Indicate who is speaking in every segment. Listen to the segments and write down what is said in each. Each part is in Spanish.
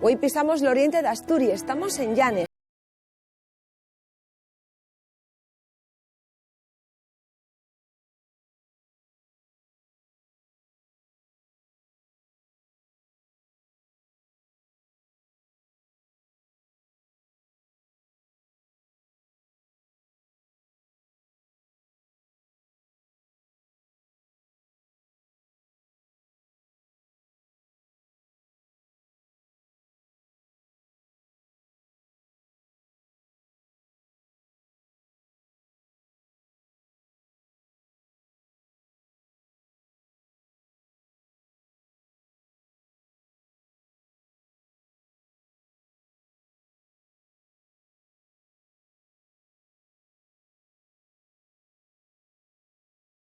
Speaker 1: Hoy pisamos el oriente de Asturias, estamos en Llanes.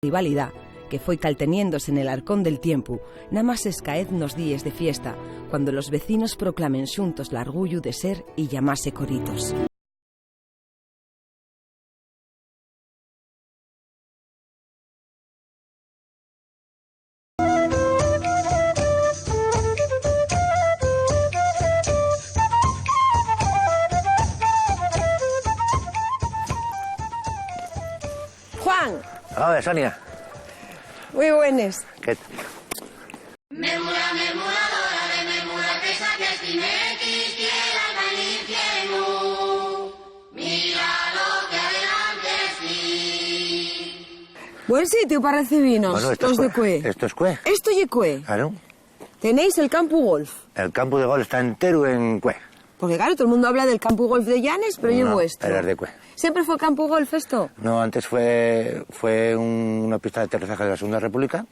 Speaker 2: Rivalidad que foi calteniéndose en el arcón del tiempo, nada más escaez nos días de fiesta, cuando los vecinos proclamen xuntos l'argullo de ser y llamase Coritos.
Speaker 1: Juan.
Speaker 3: A ver, Sonia.
Speaker 1: Muy buenas.
Speaker 3: ¿Qué?
Speaker 4: Memura, memuradora de memura, que saques Tinetis, tierra al infierno. Mira lo que adelante sí.
Speaker 1: Buen sitio para recibirnos,
Speaker 3: Bueno,
Speaker 1: los de Cue.
Speaker 3: Esto es Cue.
Speaker 1: Esto y Cue.
Speaker 3: Claro.
Speaker 1: Tenéis el campo golf.
Speaker 3: El campo de golf está entero en Cue.
Speaker 1: Porque claro, todo el mundo habla del campo golf de Llanes, pero yo
Speaker 3: No,
Speaker 1: vuestro.
Speaker 3: pero es de Cue.
Speaker 1: ¿Siempre fue campo golf esto?
Speaker 3: No, antes fue una pista de aterrizaje de la Segunda República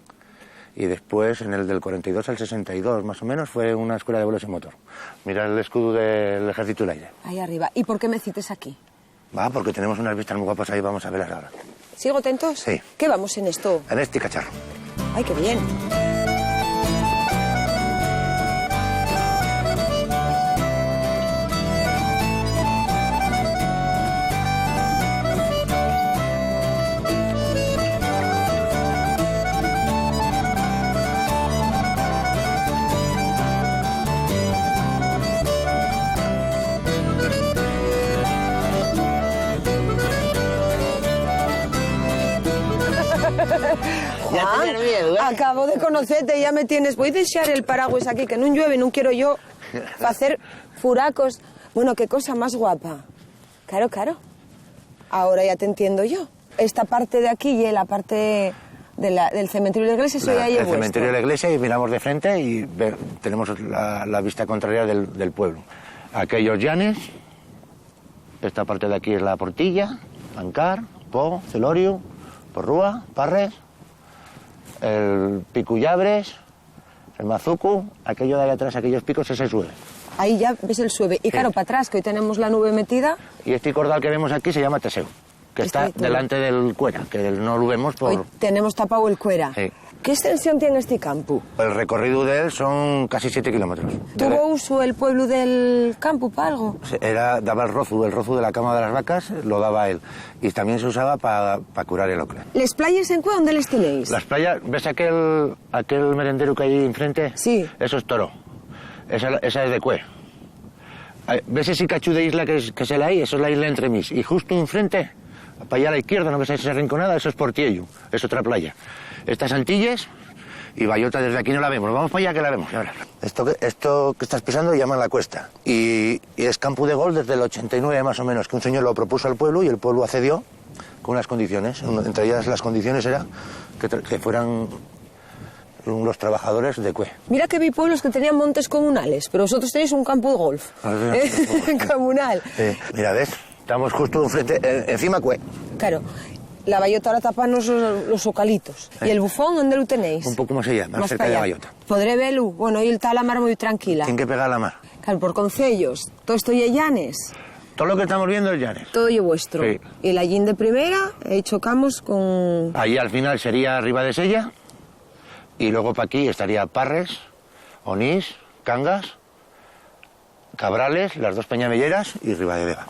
Speaker 3: y después, en el del 42 al 62, más o menos, fue una escuela de vuelos en motor. Mira el escudo del Ejército del Aire.
Speaker 1: Ahí arriba. ¿Y por qué me cites aquí?
Speaker 3: Va, porque tenemos unas vistas muy guapas ahí, vamos a verlas ahora.
Speaker 1: ¿Sigo atentos?
Speaker 3: Sí.
Speaker 1: ¿Qué vamos en esto?
Speaker 3: En este cacharro.
Speaker 1: Ay, qué bien.
Speaker 3: Ya tenías miedo, ¿eh?
Speaker 1: Acabo de conocerte y ya me tienes. Voy a dejar el paraguas aquí, que no llueve, no quiero yo hacer furacos. Bueno, qué cosa más guapa. Claro, claro. Ahora ya te entiendo yo. Esta parte de aquí y la parte del cementerio de la iglesia, eso ya
Speaker 3: El
Speaker 1: llevo
Speaker 3: cementerio de la iglesia y miramos de frente y tenemos la vista contraria del pueblo. Aquellos llanes, esta parte de aquí es la Portilla, Ancar, Po, Celorio, Porrúa, Parres, el Picuyabres, el Mazucu, aquello de ahí atrás, aquellos picos, ese sube.
Speaker 1: Ahí ya ves el sueve. Y claro, para atrás, que hoy tenemos la nube metida.
Speaker 3: Y este cordal que vemos aquí se llama Teseo, que está delante del Cuera, que no lo vemos por...
Speaker 1: Hoy tenemos tapado el Cuera.
Speaker 3: Sí.
Speaker 1: ¿Qué extensión tiene este campo?
Speaker 3: El recorrido de él son casi 7 kilómetros.
Speaker 1: ¿Tuvo uso el pueblo del campo para algo?
Speaker 3: Daba el rozu de la cama de las vacas, lo daba él. Y también se usaba para curar el ocre.
Speaker 1: ¿Les playas en Cue dónde les tenéis?
Speaker 3: Las playas, ¿ves aquel merendero que hay ahí enfrente?
Speaker 1: Sí.
Speaker 3: Eso es Toro. Esa es de Cue. ¿Ves ese cachú de isla que se la hay? Eso es la isla Entremís. Y justo enfrente, para allá a la izquierda, ¿no ves esa rinconada? Eso es Portiello, es otra playa. Estas Antilles y Bayota desde aquí no la vemos. Vamos para allá que la vemos. Esto que estás pisando llaman la cuesta. Y es campo de golf desde el 89 más o menos, que un señor lo propuso al pueblo y el pueblo accedió con unas condiciones. Entre ellas las condiciones era que fueran los trabajadores de Cue.
Speaker 1: Mira que vi pueblos que tenían montes comunales, pero vosotros tenéis un campo de golf. Comunal.
Speaker 3: Mira, ¿ves? Estamos justo enfrente, encima Cue.
Speaker 1: Claro. La Bayota ahora tapanos los ocalitos. ¿Y el Bufón dónde lo tenéis?
Speaker 3: Un poco más allá, más cerca de la Bayota.
Speaker 1: ¿Podré verlo? Bueno, hoy está la mar muy tranquila.
Speaker 3: Tiene que pegar la mar.
Speaker 1: Claro, por concellos. Todo esto y Llanes.
Speaker 3: Todo lo que estamos viendo es Llanes.
Speaker 1: Todo yo vuestro.
Speaker 3: Sí.
Speaker 1: Y la Yin de primera, chocamos con...
Speaker 3: Allí al final sería Ribadesella. Y luego para aquí estaría Parres, Onís, Cangas, Cabrales, las dos Peñamelleras y Ribadedeva.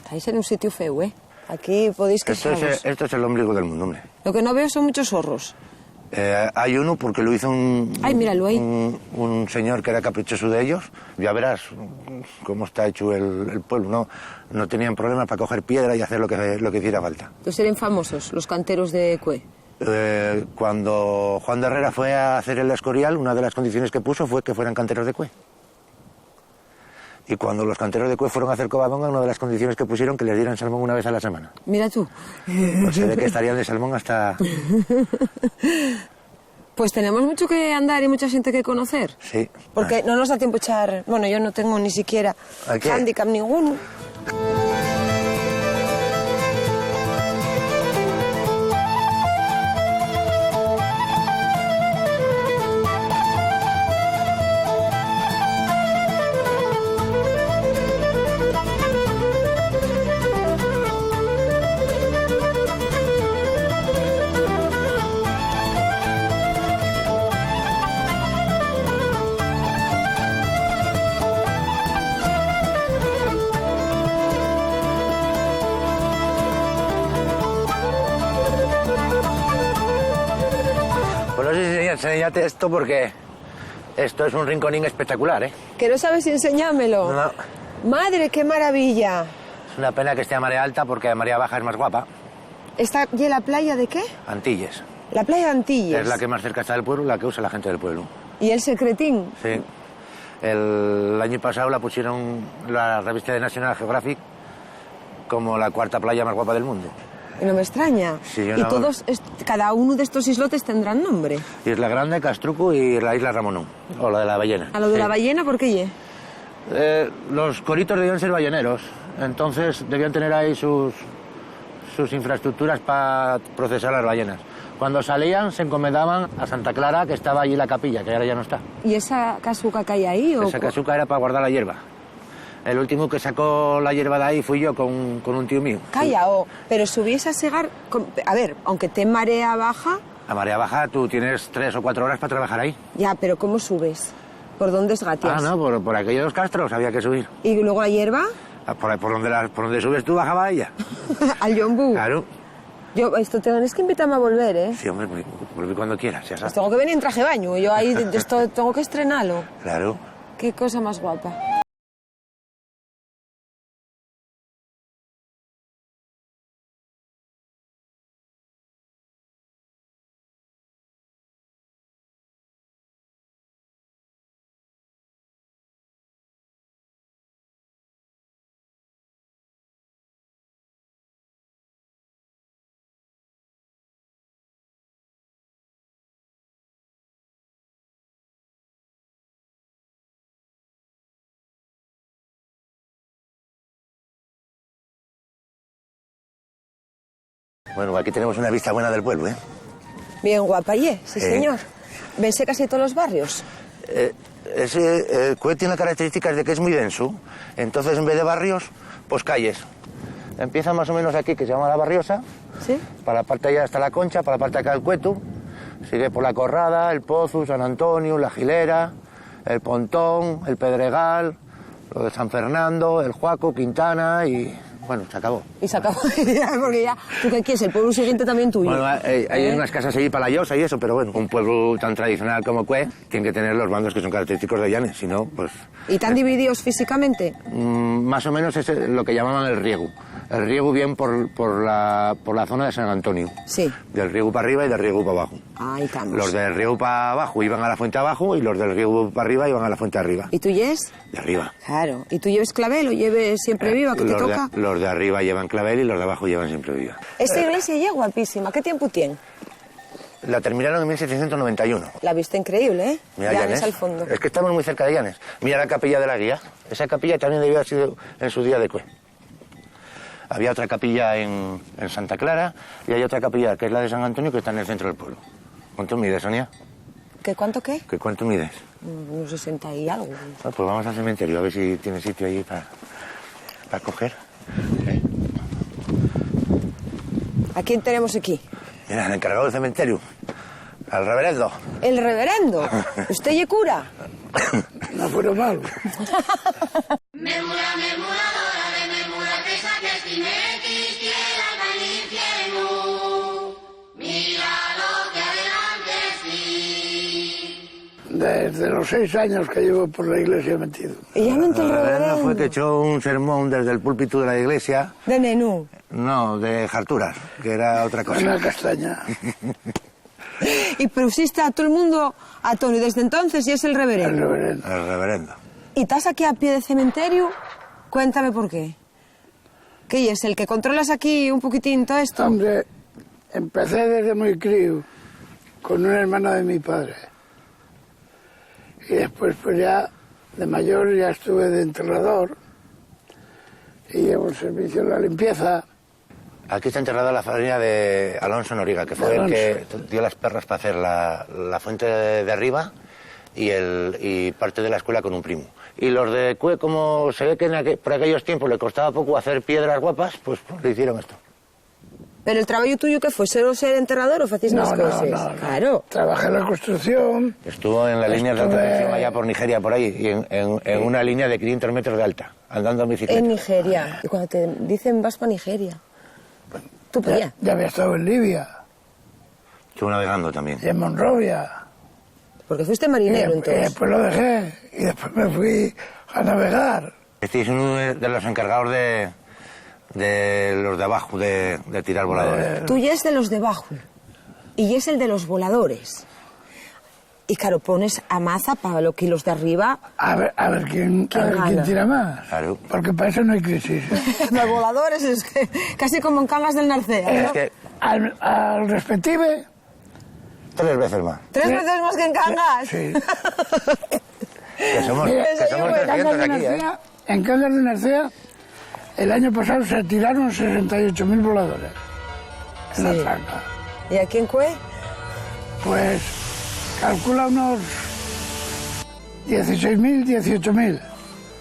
Speaker 1: Estáis en un sitio feo, ¿eh? Aquí podéis
Speaker 3: Esto es el ombligo del mundo, hombre.
Speaker 1: Lo que no veo son muchos zorros.
Speaker 3: Hay uno porque lo hizo
Speaker 1: Ay, míralo ahí.
Speaker 3: un señor que era caprichoso de ellos. Ya verás cómo está hecho el pueblo. No tenían problemas para coger piedra y hacer lo que hiciera falta.
Speaker 1: Pues eran famosos los canteros de Cue.
Speaker 3: Cuando Juan de Herrera fue a hacer el Escorial, una de las condiciones que puso fue que fueran canteros de Cue. Y cuando los canteros de Cue fueron a hacer Covadonga, una de las condiciones que pusieron que les dieran salmón una vez a la semana.
Speaker 1: Mira tú.
Speaker 3: Pues se ve que estarían de salmón hasta...
Speaker 1: Pues tenemos mucho que andar y mucha gente que conocer.
Speaker 3: Sí.
Speaker 1: Porque no nos da tiempo echar... Bueno, yo no tengo ni siquiera
Speaker 3: ¿A qué?
Speaker 1: hándicap ninguno.
Speaker 3: Pues no sé si enseñarte esto porque esto es un rinconín espectacular, ¿eh?
Speaker 1: ¿Que no sabes enseñármelo?
Speaker 3: No.
Speaker 1: Madre, qué maravilla.
Speaker 3: Es una pena que esté a marea alta porque a marea baja es más guapa.
Speaker 1: ¿Está ya la playa de qué?
Speaker 3: Antilles.
Speaker 1: La playa de Antilles.
Speaker 3: Es la que más cerca está del pueblo, la que usa la gente del pueblo.
Speaker 1: ¿Y el secretín?
Speaker 3: Sí. El año pasado la pusieron la revista de National Geographic como la cuarta playa más guapa del mundo.
Speaker 1: Y no me extraña.
Speaker 3: Sí, yo
Speaker 1: y
Speaker 3: no-
Speaker 1: todos, cada uno de estos islotes tendrán nombre.
Speaker 3: Isla Grande, Castruco y la isla Ramonón, o la de la ballena.
Speaker 1: A lo de
Speaker 3: Sí.
Speaker 1: la ballena, ¿por qué ye?
Speaker 3: Los coritos debían ser balleneros, entonces debían tener ahí sus infraestructuras para procesar las ballenas. Cuando salían se encomendaban a Santa Clara, que estaba allí la capilla, que ahora ya no está.
Speaker 1: ¿Y esa casuca que hay ahí?
Speaker 3: Esa casuca era para guardar la hierba. El último que sacó la hierba de ahí fui yo con un tío mío.
Speaker 1: Calla, pero subís a segar... A ver, aunque te marea baja,
Speaker 3: A marea baja tú tienes 3 o 4 horas para trabajar ahí.
Speaker 1: ya, pero ¿cómo subes? ¿Por dónde esgatias?
Speaker 3: Ah, no, por aquellos castros había que subir.
Speaker 1: ¿Y luego la hierba?
Speaker 3: Ah, por donde subes tú bajaba ella.
Speaker 1: Al Yombu.
Speaker 3: Claro.
Speaker 1: Esto tienes que invitarme a volver, ¿eh?
Speaker 3: Sí, hombre, vuelve cuando quieras, ya
Speaker 1: Pues
Speaker 3: sabes.
Speaker 1: tengo que venir en traje de baño. Yo ahí esto tengo que estrenarlo.
Speaker 3: Claro.
Speaker 1: Qué cosa más guapa.
Speaker 3: Bueno, aquí tenemos una vista buena del pueblo, ¿eh?
Speaker 1: Bien guapa, sí,
Speaker 3: Sí.
Speaker 1: señor. Vense casi todos los barrios.
Speaker 3: Cue tiene características de que es muy denso. Entonces, en vez de barrios, pues calles. Empieza más o menos aquí, que se llama La Barriosa.
Speaker 1: ¿Sí?
Speaker 3: Para la parte de allá está La Concha, para la parte de acá el Cueto. Sigue por La Corrada, el Pozo, San Antonio, La Gilera, el Pontón, el Pedregal, lo de San Fernando, el Juaco, Quintana y... Bueno, se acabó.
Speaker 1: Y se acabó. Porque ya, ¿tú qué quieres? El pueblo siguiente también tuyo.
Speaker 3: Bueno, hay unas casas allí para la Llosa y eso, pero bueno, un pueblo tan tradicional como Cue tiene que tener los bandos que son característicos de Llanes, si no, pues...
Speaker 1: ¿Y tan divididos físicamente?
Speaker 3: Más o menos es lo que llamaban el riego. El riego bien por la zona de San Antonio.
Speaker 1: Sí.
Speaker 3: Del riego para arriba y del riego para abajo.
Speaker 1: Ahí estamos.
Speaker 3: Los del riego para abajo iban a la fuente abajo y los del riego para arriba iban a la fuente arriba.
Speaker 1: ¿Y tú lleves?
Speaker 3: De arriba.
Speaker 1: Claro. ¿Y tú lleves clavel o lleves siempre viva, que te
Speaker 3: Los
Speaker 1: toca?
Speaker 3: los de arriba llevan clavel y los de abajo llevan siempre viva.
Speaker 1: Esta iglesia ya es guapísima. ¿Qué tiempo tiene?
Speaker 3: La terminaron en 1791.
Speaker 1: La vista increíble, ¿eh?
Speaker 3: Mira
Speaker 1: Llanes
Speaker 3: Llanes.
Speaker 1: al fondo.
Speaker 3: Es que estamos muy cerca de Llanes. Mira la capilla de la Guía. Esa capilla también debió haber sido en su día de Cue. Había otra capilla en Santa Clara y hay otra capilla que es la de San Antonio que está en el centro del pueblo. ¿Cuánto mides, Sonia?
Speaker 1: ¿Qué cuánto qué?
Speaker 3: ¿Qué cuánto mides?
Speaker 1: Unos 60 y algo.
Speaker 3: Ah, pues vamos al cementerio a ver si tiene sitio allí para coger. ¿Eh?
Speaker 1: ¿A quién tenemos aquí?
Speaker 3: Mira, el encargado del cementerio. Al reverendo.
Speaker 1: El reverendo. ¿Usted y cura?
Speaker 3: No fueron mal.
Speaker 4: Memura, memuradora de memura, que saques tinetis, tierra al infierno. Mira lo que adelante
Speaker 5: Desde los 6 años que llevo por la iglesia metido.
Speaker 1: Y ya mente el reverendo.
Speaker 3: Fue que echó un sermón desde el púlpito de la iglesia.
Speaker 1: De nenú.
Speaker 3: No, de jarturas, que era otra cosa.
Speaker 5: Una castaña.
Speaker 1: Y pusiste a todo el mundo a tono, y desde entonces ya es el reverendo.
Speaker 5: El reverendo.
Speaker 3: El reverendo.
Speaker 1: ¿Y estás aquí a pie de cementerio? Cuéntame por qué. ¿Qué es el que controlas aquí un poquitín todo esto?
Speaker 5: Hombre, empecé desde muy crío con una hermana de mi padre. Y después, pues ya, de mayor, ya estuve de enterrador. Y llevo el servicio en la limpieza.
Speaker 3: Aquí está enterrada la familia de Alonso Noriga, que fue el que dio las perras para hacer la fuente de arriba y parte de la escuela con un primo. Y los de Cue, como se ve que por aquellos tiempos le costaba poco hacer piedras guapas, pues le hicieron esto.
Speaker 1: ¿Pero el trabajo tuyo qué fue? ¿Solo ser enterrador o hacéis más cosas?
Speaker 5: No.
Speaker 1: Claro.
Speaker 5: Trabajé en la construcción.
Speaker 3: Estuvo en la línea de alta tensión allá por Nigeria, por ahí, y en una línea de 500 metros de alta, andando en bicicleta.
Speaker 1: En Nigeria. Y cuando te dicen vas para Nigeria, ¿tú para allá?
Speaker 5: Ya había estado en Libia.
Speaker 3: Estuvo navegando también.
Speaker 5: Y en Monrovia.
Speaker 1: Porque fuiste marinero,
Speaker 5: Y
Speaker 1: entonces.
Speaker 5: después lo dejé. Y después me fui a navegar.
Speaker 3: Este es uno de los encargados de los de abajo, de tirar voladores.
Speaker 1: Tú ya es de los de abajo. Y es el de los voladores. Y claro, pones a maza para lo que los de arriba...
Speaker 5: A ver quién
Speaker 1: gana?
Speaker 5: tira más.
Speaker 3: Claro.
Speaker 5: Porque para eso no hay crisis.
Speaker 1: Los voladores es que casi como en Cangas del Narcea, ¿no?
Speaker 3: Es que
Speaker 5: Al respective...
Speaker 3: 3 veces más.
Speaker 1: 3 veces más que en Cangas.
Speaker 5: Sí.
Speaker 3: Que somos,
Speaker 5: Mira,
Speaker 3: que somos
Speaker 1: oye,
Speaker 3: 300 aquí, ¿eh?
Speaker 5: En Cangas de Narcea, el año pasado se tiraron 68.000 voladores en la tranca.
Speaker 1: ¿Y aquí en Cue?
Speaker 5: Pues calcula unos 16.000, 18.000.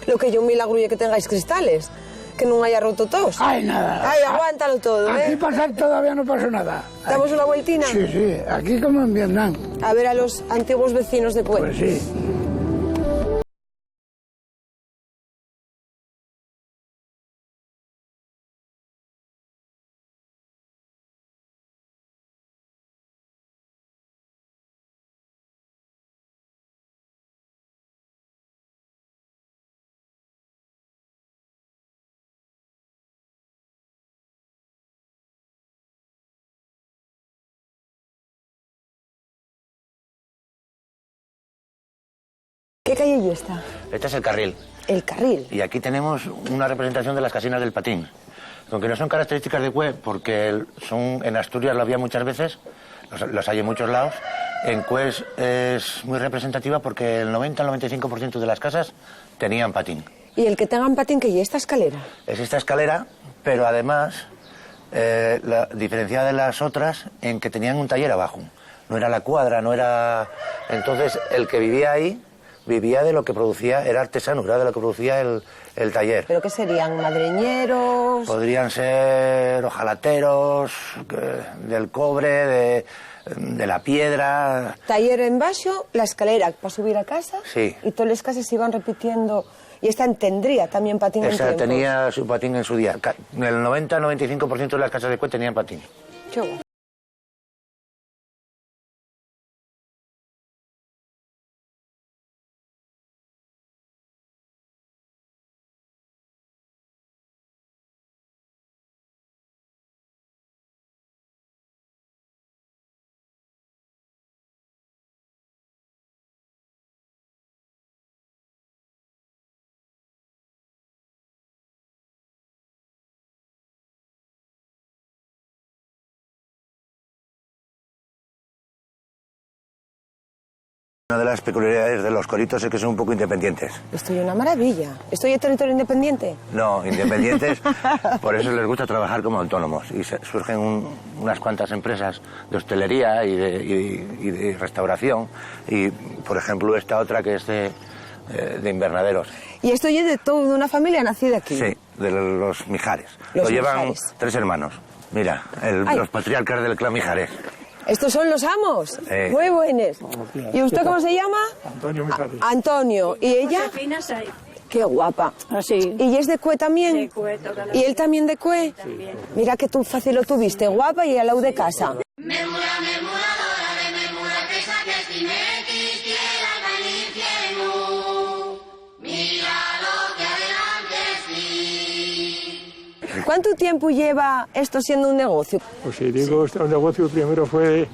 Speaker 1: Lo que yo un milagro que tengáis cristales. Que no haya roto todos.
Speaker 5: Ay, nada.
Speaker 1: Ay, aguántalo todo,
Speaker 5: Aquí
Speaker 1: ¿eh?
Speaker 5: pasar todavía no pasó nada.
Speaker 1: ¿Damos una vueltina?
Speaker 5: Sí, aquí como en Vietnam.
Speaker 1: A ver a los antiguos vecinos de Cue.
Speaker 5: Pues sí.
Speaker 1: ¿Qué calle y está?
Speaker 3: Este es el carril.
Speaker 1: El carril.
Speaker 3: Y aquí tenemos una representación de las casinas del patín. Aunque no son características de Cue, porque en Asturias lo había muchas veces, los hay en muchos lados. En Cue es muy representativa porque el 90 al 95% de las casas tenían patín.
Speaker 1: ¿Y el que tengan patín que y esta escalera?
Speaker 3: Es esta escalera, pero además diferenciada de las otras en que tenían un taller abajo. No era la cuadra, no era... Entonces el que vivía ahí vivía de lo que producía, era artesano, era de lo que producía el taller.
Speaker 1: ¿Pero qué serían? ¿Madreñeros?
Speaker 3: Podrían ser hojalateros, del cobre, de la piedra.
Speaker 1: Taller en baixo, la escalera para subir a casa.
Speaker 3: Sí.
Speaker 1: Y todas las casas se iban repitiendo. Y esta tendría también patín en
Speaker 3: Esa
Speaker 1: tiempos.
Speaker 3: tenía su patín en su día. El 90 al 95% de las casas de Cue tenían patín.
Speaker 1: Qué guay.
Speaker 3: Una de las peculiaridades de los coritos es que son un poco independientes.
Speaker 1: Estoy una maravilla. ¿Estoy en territorio independiente?
Speaker 3: No, independientes, por eso les gusta trabajar como autónomos. Y surgen unas cuantas empresas de hostelería y de restauración. Y, por ejemplo, esta otra que es de invernaderos.
Speaker 1: Y esto es de toda una familia nacida aquí.
Speaker 3: Sí, de los Mijares.
Speaker 1: Los
Speaker 3: Lo llevan
Speaker 1: Mijares.
Speaker 3: 3 hermanos. Mira, los patriarcas del clan Mijares.
Speaker 1: Estos son los amos. Muy buenos. ¿Y usted cómo se llama?
Speaker 6: Antonio Mijares.
Speaker 1: Antonio. ¿Y ella?
Speaker 7: Josefina Saiz.
Speaker 1: Qué guapa.
Speaker 7: Así.
Speaker 1: ¿Y es de Cue también?
Speaker 7: De Cue, toda la
Speaker 1: ¿Y él también de Cue?
Speaker 7: También.
Speaker 1: Mira que tú fácil lo tuviste, guapa y al lado de casa.
Speaker 4: Memura, memuradora de memura, que saques timetis, quiera
Speaker 1: ¿Cuánto tiempo lleva esto siendo un negocio?
Speaker 6: Pues si digo, un negocio primero fue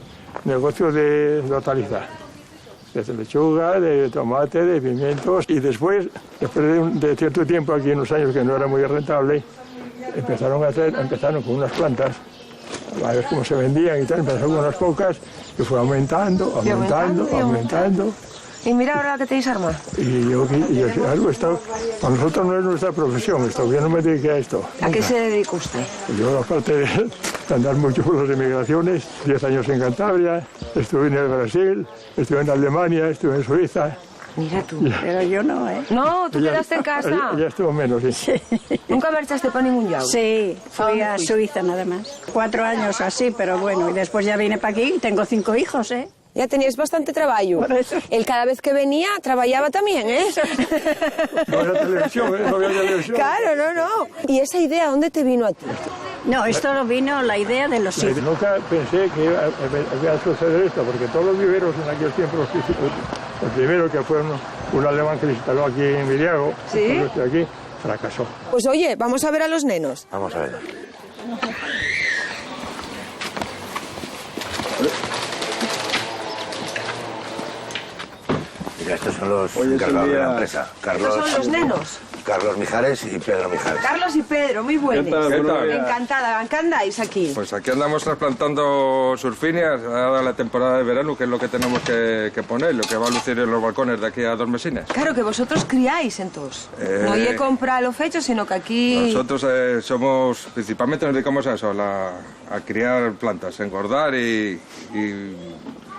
Speaker 6: negocio de hortalizas, de lechuga, de tomate, de pimientos, y después de cierto tiempo, aquí en unos años que no era muy rentable, empezaron con unas plantas, a ver cómo se vendían y tal, empezaron con unas pocas, y fue aumentando.
Speaker 1: Y mira ahora que tenéis arma.
Speaker 6: Y yo algo para nosotros no es nuestra profesión esto, yo no me dediqué a esto.
Speaker 1: ¿A qué se dedica usted?
Speaker 6: Yo, aparte de andar mucho por las emigraciones, 10 años en Cantabria, estuve en el Brasil, estuve en Alemania, estuve en Suiza.
Speaker 1: Mira tú.
Speaker 7: Pero yo no, ¿eh?
Speaker 1: No, tú quedaste en casa.
Speaker 6: Ya estuvo menos, sí.
Speaker 1: ¿Nunca marchaste para ningún lado?
Speaker 7: Sí, fui a Suiza nada más. 4 años así, pero bueno, y después ya vine para aquí, tengo 5 hijos, ¿eh?
Speaker 1: Ya tenías bastante trabajo.
Speaker 7: Por eso.
Speaker 1: Él cada vez que venía trabajaba también, ¿eh?
Speaker 6: No había televisión, ¿eh? No había televisión.
Speaker 1: Claro, no. ¿Y esa idea dónde te vino a ti?
Speaker 7: No, esto vino la idea de los hijos.
Speaker 6: Nunca pensé que iba a suceder esto, porque todos los viveros en aquel tiempo, el primero que fue un alemán que se instaló aquí en Viriago,
Speaker 1: ¿Sí?
Speaker 6: aquí, fracasó.
Speaker 1: Pues oye, vamos a ver a los nenos.
Speaker 3: Vamos a ver. Mira, estos son los encargados de la empresa.
Speaker 1: ¿Estos son los nenos?
Speaker 3: Carlos Mijares y Pedro Mijares.
Speaker 1: Carlos y Pedro, muy buenos.
Speaker 8: ¿Qué tal?
Speaker 1: Encantada. ¿Qué andáis aquí?
Speaker 8: Pues aquí andamos trasplantando surfinias, dada la temporada de verano, que es lo que tenemos que poner, lo que va a lucir en los balcones de aquí a 2 mesines.
Speaker 1: Claro, que vosotros criáis, entonces. No hay que comprar lo fecho, sino que aquí...
Speaker 8: Nosotros principalmente nos dedicamos a eso, a criar plantas, engordar y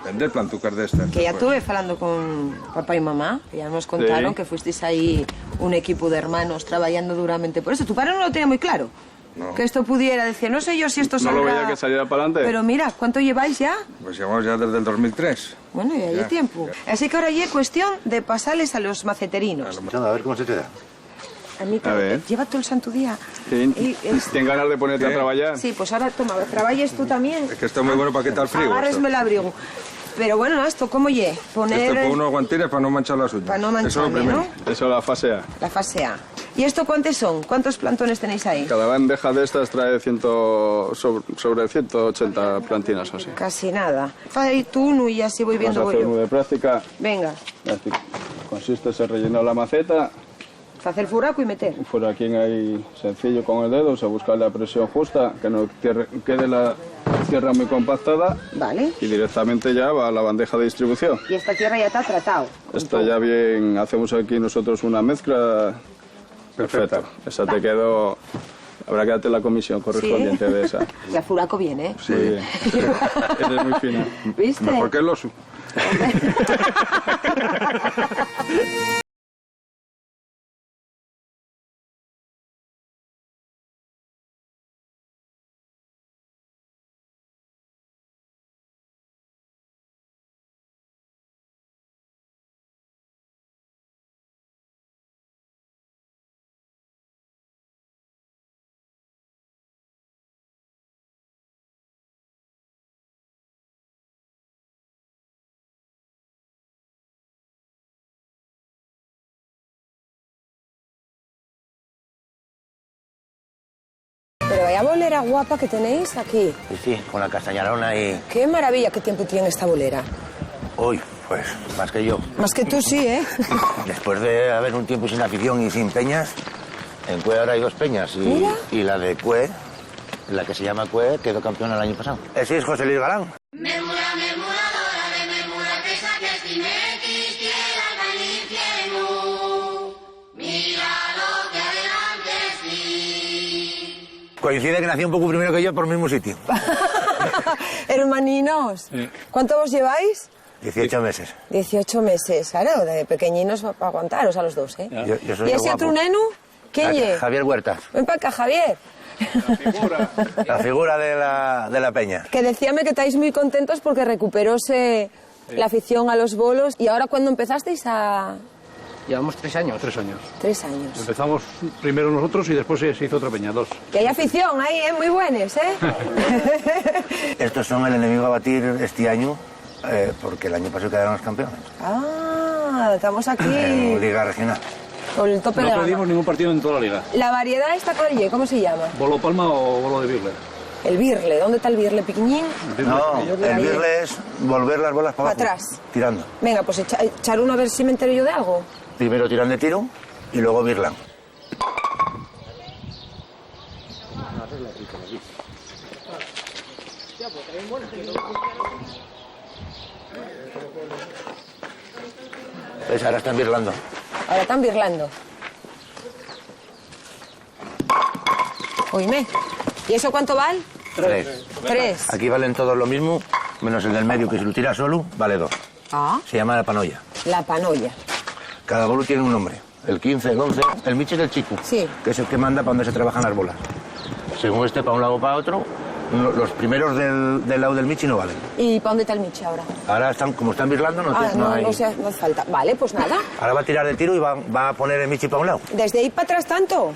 Speaker 8: vender plantucas de estas.
Speaker 1: Que ya
Speaker 8: pues.
Speaker 1: estuve hablando con papá y mamá, que ya nos contaron que fuisteis ahí un equipo de hermanos trabajando duramente por eso. Tu padre no lo tenía muy claro.
Speaker 8: No.
Speaker 1: Que esto pudiera decir, no sé yo si esto
Speaker 9: No
Speaker 1: saldrá...
Speaker 9: lo veía que saliera para adelante.
Speaker 1: Pero mira, ¿cuánto lleváis ya?
Speaker 8: Pues llevamos ya desde el 2003.
Speaker 1: Bueno, ya hay tiempo. Así que ahora ya es cuestión de pasarles a los maceterinos.
Speaker 3: A ver cómo se te da.
Speaker 1: A mí,
Speaker 9: A ver.
Speaker 1: lleva todo el santo día.
Speaker 9: Sí.
Speaker 1: Y
Speaker 9: ¿Tienes ganas de ponerte a trabajar?
Speaker 1: Sí, pues ahora toma, trabajes tú también.
Speaker 8: Es que está muy bueno para quitar frío.
Speaker 1: Agárresme el abrigo. Pero bueno, esto, ¿cómo ye? Poner...
Speaker 8: Esto con unos guantines para no manchar las uñas.
Speaker 1: Para no
Speaker 8: Eso es lo
Speaker 1: mancharme,
Speaker 8: primero.
Speaker 1: ¿no?
Speaker 9: Eso es la fase A.
Speaker 1: La fase A. ¿Y esto cuántos son? ¿Cuántos plantones tenéis ahí?
Speaker 9: Cada bandeja de estas trae sobre 180 plantinas así.
Speaker 1: Casi nada. Ahí tú uno y así voy
Speaker 9: Vamos
Speaker 1: viendo
Speaker 9: a hacer
Speaker 1: yo.
Speaker 9: uno de práctica.
Speaker 1: Venga,
Speaker 9: Así. Consiste en rellenar la maceta.
Speaker 1: hacer furaco y meter.
Speaker 9: Por aquí hay sencillo con el dedo, se busca la presión justa, que no quede la tierra muy compactada.
Speaker 1: Vale.
Speaker 9: Y directamente ya va a la bandeja de distribución.
Speaker 1: Y esta tierra ya está tratado.
Speaker 9: Está ya bien, hacemos aquí nosotros una mezcla perfecta. Esa te quedó, habrá que darte la comisión correspondiente de esa.
Speaker 1: Ya furaco viene, ¿eh?
Speaker 9: Muy bien. Esa es muy fina.
Speaker 1: ¿Viste?
Speaker 8: Mejor que el oso.
Speaker 1: Pero vaya bolera guapa que tenéis aquí.
Speaker 3: Y sí, con la castañarona y...
Speaker 1: Qué maravilla, qué tiempo tiene esta bolera.
Speaker 3: Uy, pues más que yo.
Speaker 1: Más que tú sí, ¿eh?
Speaker 3: Después de haber un tiempo sin afición y sin peñas, en Cue ahora hay 2 peñas.
Speaker 1: Mira.
Speaker 3: Y la de Cue, la que se llama Cue, quedó campeona el año pasado. Ese es José Luis Galán.
Speaker 4: Murmura, murmuradora de murmura, que saques timequis, tierra al infierno. Mira lo que adelante sí.
Speaker 3: Coincide que nació un poco primero que yo por el mismo sitio.
Speaker 1: Hermaninos, ¿cuánto vos lleváis?
Speaker 3: 18 meses.
Speaker 1: 18 meses, claro, de pequeñinos para aguantaros a los dos, ¿eh?
Speaker 3: Yo soy
Speaker 1: ¿Y
Speaker 3: el
Speaker 1: ese
Speaker 3: guapo.
Speaker 1: otro neno? ¿Quién es?
Speaker 3: Javier Huertas,
Speaker 1: Ven para acá, Javier.
Speaker 3: la figura de la peña.
Speaker 1: Que decíame que estáis muy contentos porque recuperóse la afición a los bolos. ¿Y ahora cuándo empezasteis a...?
Speaker 10: Llevamos 3 años. 3 años.
Speaker 1: 3 años.
Speaker 10: Empezamos primero nosotros y después se hizo otra peña, 2.
Speaker 1: Que hay afición ahí, ¿eh? Muy buenos, ¿eh?
Speaker 3: Estos son el enemigo a batir este año, porque el año pasado quedaron los campeones.
Speaker 1: Ah, estamos aquí.
Speaker 3: En Liga Regional.
Speaker 1: Con el tope de
Speaker 10: No
Speaker 1: gama.
Speaker 10: perdimos ningún partido en toda la liga.
Speaker 1: La variedad esta, ¿cómo se llama?
Speaker 10: ¿Bolo palma o bolo de birle?
Speaker 1: El birle. ¿Dónde está el birle pequeñín?
Speaker 3: No, el birle es volver las bolas para abajo.
Speaker 1: Para atrás.
Speaker 3: Tirando.
Speaker 1: Venga, pues echar uno a ver si me entero yo de algo.
Speaker 3: Primero tiran de tiro y luego birlan. Pues ahora están birlando.
Speaker 1: Ahora están birlando. Oíme. ¿Y eso cuánto vale?
Speaker 3: 3.
Speaker 1: 3.
Speaker 3: Aquí valen todos lo mismo, menos el del medio, que si lo tira solo, vale 2.
Speaker 1: Ah.
Speaker 3: Se llama la panolla.
Speaker 1: La panolla.
Speaker 3: Cada bolo tiene un nombre. El 15, el 11, el michi es el chico.
Speaker 1: Sí.
Speaker 3: Que es el que manda para donde se trabajan las bolas. Según este, para un lado o para otro, los primeros del lado del michi no valen.
Speaker 1: ¿Y para dónde está el michi ahora?
Speaker 3: Ahora, como están birlando, no hay...
Speaker 1: No hace falta. Vale, pues nada.
Speaker 3: Ahora va a tirar de tiro y va a poner el michi para un lado.
Speaker 1: ¿Desde ahí para atrás tanto?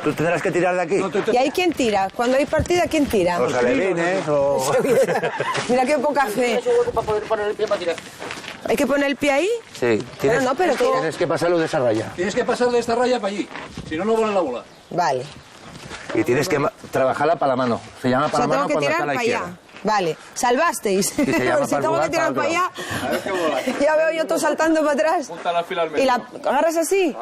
Speaker 3: Tú tendrás que tirar de aquí.
Speaker 1: ¿Y ahí quién tira? Cuando hay partida, ¿quién tira?
Speaker 3: Los alevines o...
Speaker 1: Mira qué poca fe.
Speaker 10: Para poder poner el pie para tirar.
Speaker 1: ¿Hay que poner el pie ahí?
Speaker 3: Sí.
Speaker 1: Pero
Speaker 3: Tienes que pasarlo de esa raya.
Speaker 10: Tienes que pasar de esta raya para allí. Si no, no vuela la bola.
Speaker 1: Vale.
Speaker 3: Y tienes que trabajarla para la mano. Se llama para la mano
Speaker 1: tengo que
Speaker 3: cuando
Speaker 1: tirar
Speaker 3: está a la
Speaker 1: para
Speaker 3: izquierda.
Speaker 1: allá. Vale, salvasteis.
Speaker 3: se llama
Speaker 1: si
Speaker 3: para
Speaker 1: tengo que
Speaker 3: jugar
Speaker 1: tirar
Speaker 3: para
Speaker 1: para
Speaker 3: otro
Speaker 1: allá, ya veo yo todo saltando para atrás.
Speaker 10: Punta la fila al
Speaker 1: ¿Y
Speaker 10: medio.
Speaker 1: la agarras así?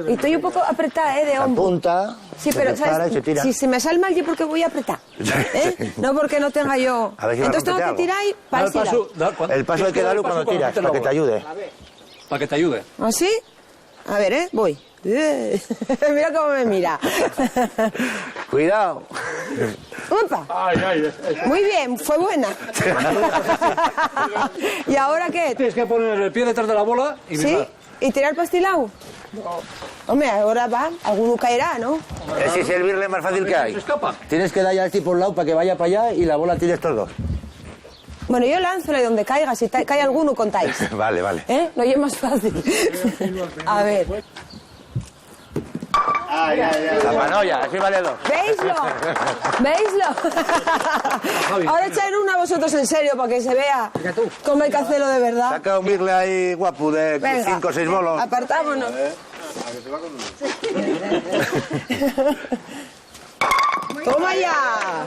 Speaker 1: Y estoy un poco apretada, de
Speaker 3: La
Speaker 1: hombro.
Speaker 3: punta,
Speaker 1: Sí,
Speaker 3: se
Speaker 1: pero
Speaker 3: prepara
Speaker 1: ¿sabes?
Speaker 3: y se tira.
Speaker 1: Si se me sale mal, yo porque voy a apretar. ¿Eh? No porque no tenga yo...
Speaker 3: A ver si va a
Speaker 1: Entonces tengo que
Speaker 3: romperte
Speaker 1: tirar y para ese lado.
Speaker 3: El paso hay que darlo cuando tiras, para que te ayude.
Speaker 10: Para que te ayude.
Speaker 1: ¿Así? A ver, voy. Mira cómo me mira.
Speaker 3: Cuidado.
Speaker 1: ¡Upa! Muy bien, fue buena. ¿Y ahora qué?
Speaker 10: Tienes que poner el pie detrás de la bola y
Speaker 1: ¿Sí?
Speaker 10: mirar.
Speaker 1: ¿Y tirar pastilao? Hombre, ahora va, alguno caerá, ¿no?
Speaker 3: Ese es el birle más fácil que hay.
Speaker 10: Se escapa.
Speaker 3: Tienes que darle así por un lado para que vaya para allá y la bola tire estos dos.
Speaker 1: Bueno, yo lánzole donde caiga, si cae alguno contáis.
Speaker 3: Vale, vale.
Speaker 1: ¿Eh? No, y es más fácil. A ver.
Speaker 3: La panolla, así vale 2.
Speaker 1: ¿Veislo? ¿Veislo? Ahora echad una vosotros en serio para que se vea cómo hay que hacerlo de verdad.
Speaker 3: Saca un birle ahí guapo de 5 o 6 bolos.
Speaker 1: Apartámonos. ¡Toma ya!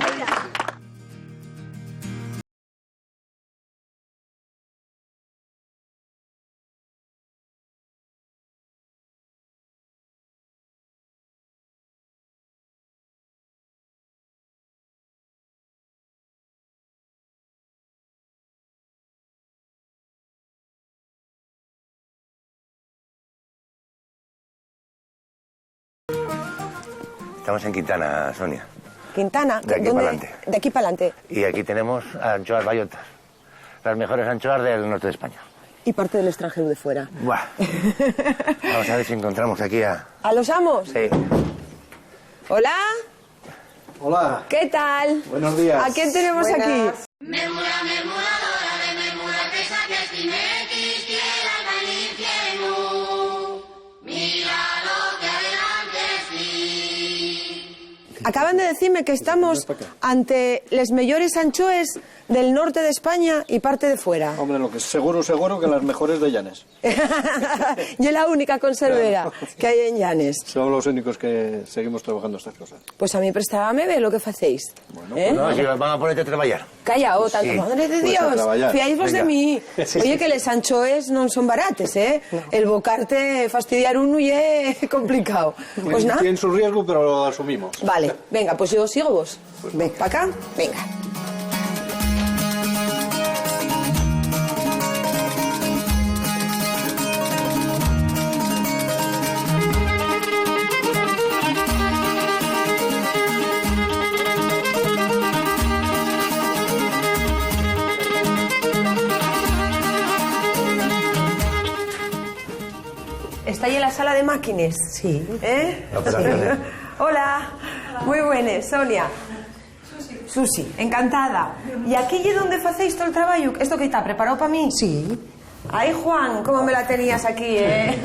Speaker 3: Estamos en Quintana, Sonia.
Speaker 1: Quintana,
Speaker 3: De aquí
Speaker 1: ¿dónde?
Speaker 3: para adelante.
Speaker 1: De aquí para adelante.
Speaker 3: Y aquí tenemos anchoas bayotas. Las mejores anchoas del norte de España.
Speaker 1: Y parte del extranjero de fuera.
Speaker 3: Buah. Vamos a ver si encontramos aquí a...
Speaker 1: ¿A los amos?
Speaker 3: Sí.
Speaker 1: ¿Hola?
Speaker 11: Hola.
Speaker 1: ¿Qué tal?
Speaker 11: Buenos días.
Speaker 1: ¿A quién tenemos aquí?
Speaker 4: Mermura, mermuradora de mermura que saques tinetis, tierra al infierno. Mira lo que adelante sí.
Speaker 1: Acaban de decirme que estamos ante les mejores anchoes del norte de España y parte de fuera.
Speaker 11: Hombre, lo que es seguro que las mejores de Llanes.
Speaker 1: Yo la única conservera que hay en Llanes.
Speaker 11: Somos los únicos que seguimos trabajando estas cosas.
Speaker 1: Pues a mí prestábame ver lo que facéis. ¿Eh?
Speaker 3: No, si van a ponerte a trabajar.
Speaker 1: Callao, tanto,
Speaker 3: Sí.
Speaker 1: madre de
Speaker 11: Pues a
Speaker 1: Dios.
Speaker 11: traballar.
Speaker 1: Fiáis vos de
Speaker 3: Venga.
Speaker 1: mí. Oye, que les anchoes no son barates, ¿eh? El bocarte, fastidiar uno y es complicado. Pues nada.
Speaker 11: Tienen su riesgo, pero lo asumimos.
Speaker 1: Vale, venga, pues yo sigo vos. Ven, para acá, venga. ¿Está ahí en la sala de máquines? Sí. ¿Eh?
Speaker 3: Operaciones.
Speaker 1: Hola. Muy buenas, Sonia. Susi, encantada. ¿Y aquí es donde hacéis todo el trabajo? ¿Esto que está preparado para mí? Sí. Ay, Juan, cómo me la tenías aquí, ¿eh?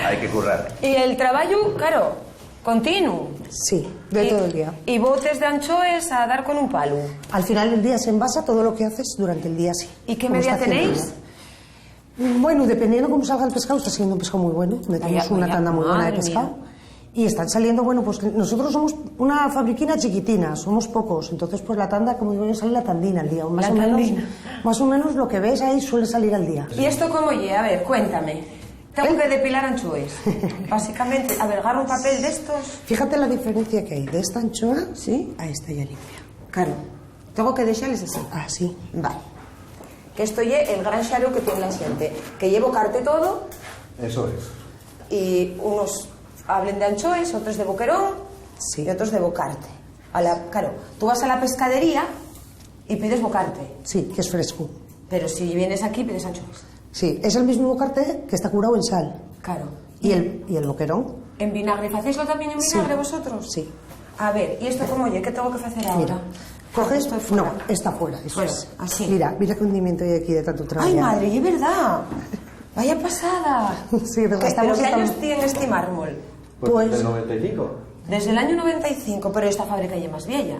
Speaker 3: Hay que currar.
Speaker 1: Y el trabajo, claro, continuo.
Speaker 12: Sí, de todo el día.
Speaker 1: Y botes de anchoes a dar con un palo.
Speaker 12: Al final del día se envasa todo lo que haces durante el día, sí.
Speaker 1: ¿Y qué
Speaker 12: Como
Speaker 1: media
Speaker 12: está haciendo
Speaker 1: tenéis?
Speaker 12: ella. Bueno, dependiendo cómo salga el pescado, está siendo un pescado muy bueno. Metemos una tanda muy buena de pescado. Y están saliendo, bueno, pues nosotros somos una fabriquina chiquitina, somos pocos. Entonces, pues la tanda, como digo yo, sale la tandina al día. Más o menos lo que ves ahí suele salir al día.
Speaker 1: ¿Y esto cómo llega? A ver, cuéntame. Tengo que depilar anchoas. Básicamente, a ver, agarro un papel de estos.
Speaker 12: Fíjate la diferencia que hay de esta anchoa, ¿sí? A esta ya limpia.
Speaker 1: Claro. Tengo que dejarles así.
Speaker 12: Así.
Speaker 1: Vale. Que esto es el gran xaro que tiene la gente. Que llevo carte todo.
Speaker 11: Eso es.
Speaker 1: Y unos hablen de anchoas, otros de boquerón, sí, y otros de bocarte. Claro, tú vas a la pescadería y pides bocarte.
Speaker 12: Sí, que es fresco.
Speaker 1: Pero si vienes aquí pides anchoas.
Speaker 12: Sí, es el mismo bocarte que está curado en sal.
Speaker 1: Claro.
Speaker 12: ¿Y el boquerón?
Speaker 1: ¿En vinagre? ¿Hacéislo también en vinagre
Speaker 12: Sí.
Speaker 1: vosotros?
Speaker 12: Sí.
Speaker 1: A ver, ¿y esto cómo oye? ¿Qué tengo que hacer ahora?
Speaker 12: Mira, coges... No, está fuera, eso
Speaker 1: Bueno,
Speaker 12: es.
Speaker 1: así.
Speaker 12: Mira qué hundimiento hay aquí de tanto trabajo.
Speaker 1: ¡Ay, madre, y es verdad! ¡Vaya pasada!
Speaker 12: Sí,
Speaker 1: ¿Pero qué años tiene este mármol?
Speaker 11: Pues desde el 95.
Speaker 1: Desde el año 95, pero esta fábrica ya es más vieja.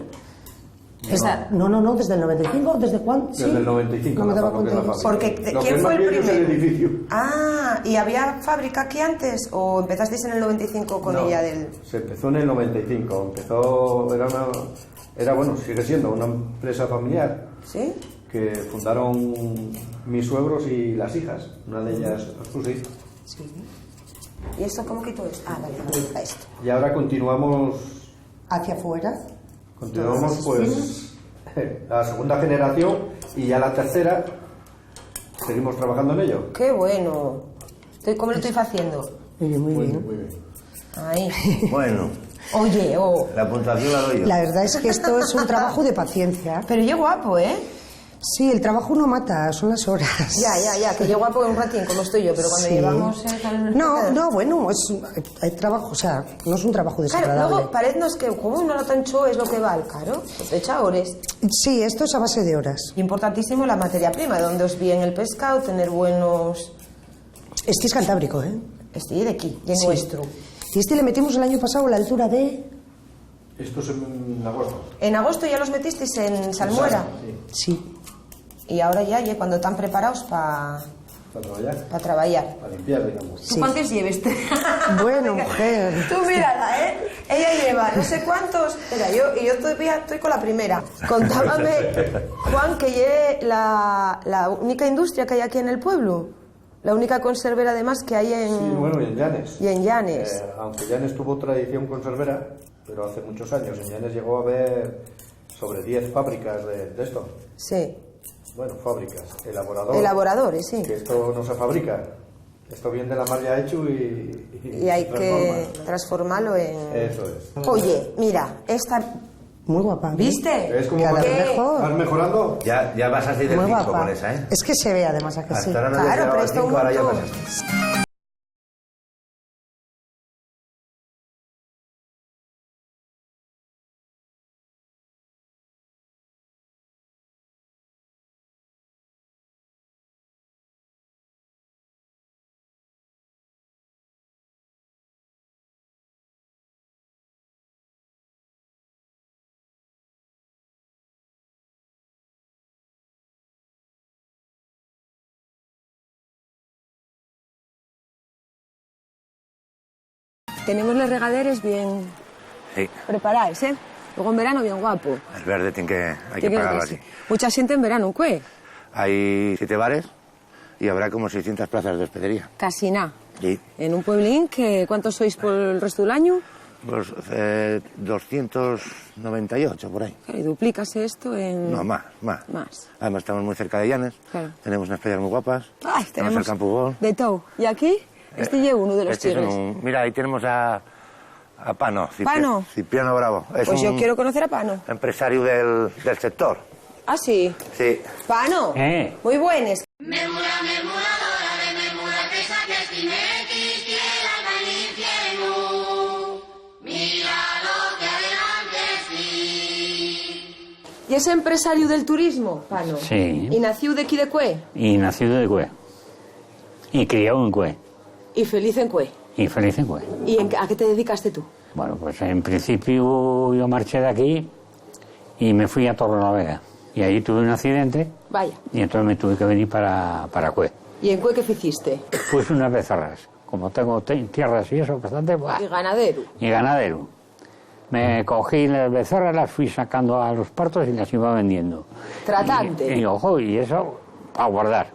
Speaker 12: No, desde el 95, ¿desde cuándo?
Speaker 11: Desde el 95.
Speaker 12: No me daba cuenta.
Speaker 1: Porque, ¿quién fue el
Speaker 11: Es el
Speaker 1: primero?
Speaker 11: edificio.
Speaker 1: Ah, ¿y había fábrica aquí antes? ¿O empezasteis en el 95 con ella del...?
Speaker 11: Se empezó en el 95. Sigue siendo una empresa familiar.
Speaker 1: ¿Sí?
Speaker 11: Que fundaron mis suegros y las hijas. Una de ellas, Susi.
Speaker 1: Sí. ¿Y esto cómo quito esto? Ah, vale, esto.
Speaker 11: Y ahora continuamos...
Speaker 12: ¿Hacia afuera?
Speaker 11: Continuamos, pues, la segunda generación y ya la tercera. Seguimos trabajando en ello.
Speaker 1: ¡Qué bueno! ¿Cómo lo estoy haciendo?
Speaker 12: Muy bien, muy bien.
Speaker 11: Muy bien.
Speaker 1: Ahí.
Speaker 3: Bueno.
Speaker 1: Oye,
Speaker 3: La puntuación la doy yo.
Speaker 12: La verdad es que esto es un trabajo de paciencia.
Speaker 1: Pero yo guapo, ¿eh?
Speaker 12: Sí, el trabajo no mata, son las horas.
Speaker 1: Ya, que yo guapo un ratín, como estoy yo, pero cuando
Speaker 12: Sí.
Speaker 1: llevamos...
Speaker 12: No, bueno, hay trabajo, o sea, no es un trabajo
Speaker 1: Claro,
Speaker 12: desagradable.
Speaker 1: luego parednos que como uno no tancho es lo que vale, claro, pues echa horas.
Speaker 12: Sí, esto es a base de horas.
Speaker 1: Importantísimo la materia prima, donde os bien el pescado, tener buenos...
Speaker 12: Este es cantábrico, ¿eh?
Speaker 1: Este de aquí, de
Speaker 12: Sí.
Speaker 1: nuestro.
Speaker 12: Y este le metimos el año pasado a la altura de...
Speaker 11: Esto es en agosto.
Speaker 1: En agosto ya los metisteis en salmuera.
Speaker 12: Sí.
Speaker 1: Y ahora ya, cuando están preparados para
Speaker 11: Para trabajar.
Speaker 1: trabajar.
Speaker 11: Para limpiar, digamos.
Speaker 1: ¿Tú cuántos lleves?
Speaker 12: Bueno, mujer.
Speaker 1: Tú mírala, ¿eh? Ella lleva no sé cuántos... Espera, yo todavía estoy con la primera. Contábame, Juan, que lleve la única industria que hay aquí en el pueblo. La única conservera, además, que hay en...
Speaker 11: Sí, bueno, y en Llanes.
Speaker 1: Y en Llanes.
Speaker 11: Aunque Llanes tuvo tradición conservera, pero hace muchos años. En Llanes llegó a haber sobre 10 fábricas de esto.
Speaker 1: Sí.
Speaker 11: Bueno, fábricas, elaboradores.
Speaker 1: Elaboradores, sí.
Speaker 11: Que esto no se fabrica. Esto viene de la mar ya hecho y
Speaker 1: hay
Speaker 11: se
Speaker 1: que
Speaker 11: transforma.
Speaker 1: transformarlo en...
Speaker 11: Eso es.
Speaker 1: Oye, mira, esta...
Speaker 12: Muy guapa.
Speaker 1: ¿Viste?
Speaker 11: ¿Es como
Speaker 12: Cada
Speaker 11: vas,
Speaker 12: vez mejor.
Speaker 11: vas mejorando?
Speaker 3: Ya vas así del
Speaker 12: Muy
Speaker 3: 5
Speaker 12: guapa.
Speaker 3: con esa, ¿eh?
Speaker 12: Es que se ve además, ¿a que sí?
Speaker 3: Hasta ahora no
Speaker 1: Claro,
Speaker 3: llegaba
Speaker 1: pero
Speaker 3: al
Speaker 1: esto
Speaker 3: 5, ahora ya
Speaker 1: montón.
Speaker 3: pasas.
Speaker 1: Tenemos los regaderes bien
Speaker 3: Sí,
Speaker 1: preparados, ¿eh? Luego en verano bien guapo.
Speaker 3: el verde hay que
Speaker 1: ¿Qué
Speaker 3: pagarlo
Speaker 1: quieres?
Speaker 3: así.
Speaker 1: Mucha gente en verano, ¿qué?
Speaker 3: Hay 7 bares y habrá como 600 plazas de hospedería.
Speaker 1: Casi nada.
Speaker 3: Sí,
Speaker 1: En un pueblín, ¿cuántos sois por el resto del año?
Speaker 3: pues 298 por ahí.
Speaker 1: Claro, y duplícase esto en...
Speaker 3: No, más.
Speaker 1: Más.
Speaker 3: Además estamos muy cerca de Llanes,
Speaker 1: Claro.
Speaker 3: tenemos unas playas muy guapas,
Speaker 1: Ay,
Speaker 3: tenemos el Campo Gol.
Speaker 1: de todo. ¿Y aquí? Este lleva uno de los
Speaker 3: Este es
Speaker 1: tigres.
Speaker 3: mira, ahí tenemos a Pano,
Speaker 1: ¿Pano?
Speaker 3: Cipriano Bravo. Es
Speaker 1: Pues yo
Speaker 3: un
Speaker 1: quiero conocer a Pano.
Speaker 3: empresario del sector.
Speaker 1: Ah, sí.
Speaker 3: Sí.
Speaker 1: Pano. Muy buenas.
Speaker 4: Mermura, mermuradora de mermura que saques timequis, tierra al infierno. Mira lo que adelante sí.
Speaker 1: ¿Y es empresario del turismo, Pano?
Speaker 13: Sí.
Speaker 1: ¿Y nació de aquí de Cue?
Speaker 13: Y nacido de Cue. Y criado en Cue.
Speaker 1: ¿Y feliz en Cue?
Speaker 13: Y feliz en Cue.
Speaker 1: ¿Y a qué te dedicaste tú?
Speaker 13: Bueno, pues en principio yo marché de aquí y me fui a Torrelavega. Y ahí tuve un accidente
Speaker 1: Vaya.
Speaker 13: y entonces me tuve que venir para Cue.
Speaker 1: ¿Y en Cue qué hiciste?
Speaker 13: Puse unas becerras. Como tengo tierras y eso, bastante... ¡buah!
Speaker 1: Y ganadero.
Speaker 13: Y ganadero. Me cogí las becerras, las fui sacando a los partos y las iba vendiendo.
Speaker 1: Tratante.
Speaker 13: Y ojo, y eso para guardar.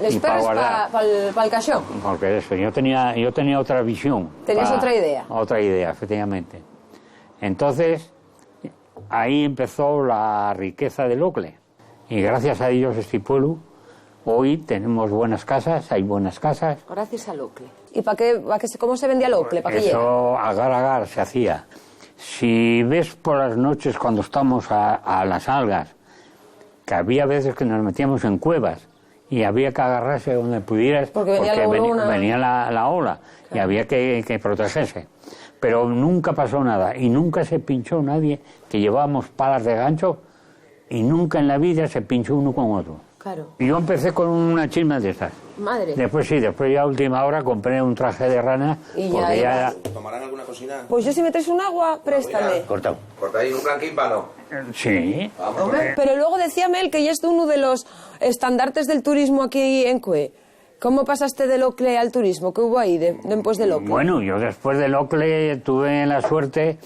Speaker 1: Les perros para el cachón.
Speaker 13: Porque eso, yo tenía otra visión.
Speaker 1: ¿Tenías otra idea?
Speaker 13: Otra idea, efectivamente. Entonces, ahí empezó la riqueza del Ocle. Y gracias a Dios este pueblo, hoy tenemos buenas casas, hay buenas casas.
Speaker 1: Gracias al Ocle. ¿Y cómo se vendía el Ocle? ¿Para qué llega?
Speaker 13: Eso agar se hacía. Si ves por las noches cuando estamos a las algas, que había veces que nos metíamos en cuevas y había que agarrarse donde pudieras
Speaker 1: porque
Speaker 13: venía la ola, claro. Y había que protegerse. Pero nunca pasó nada y nunca se pinchó nadie, que llevábamos palas de gancho y nunca en la vida se pinchó uno con otro.
Speaker 1: Claro.
Speaker 13: Y yo empecé con una chisma de estas.
Speaker 1: Madre.
Speaker 13: Después ya a última hora compré un traje de rana.
Speaker 1: Y
Speaker 13: ya...
Speaker 14: ¿Tomarán alguna cocina?
Speaker 1: Pues yo si me traes un agua, préstame.
Speaker 3: Cortado.
Speaker 14: ¿Cortáis un blanquín palo?
Speaker 13: Sí.
Speaker 14: Vamos,
Speaker 1: hombre, pero luego decía Mel que ya es uno de los estandartes del turismo aquí en Cue. ¿Cómo pasaste del Ocle al turismo? ¿Qué hubo ahí después del Ocle?
Speaker 13: Bueno, yo después del Ocle tuve la suerte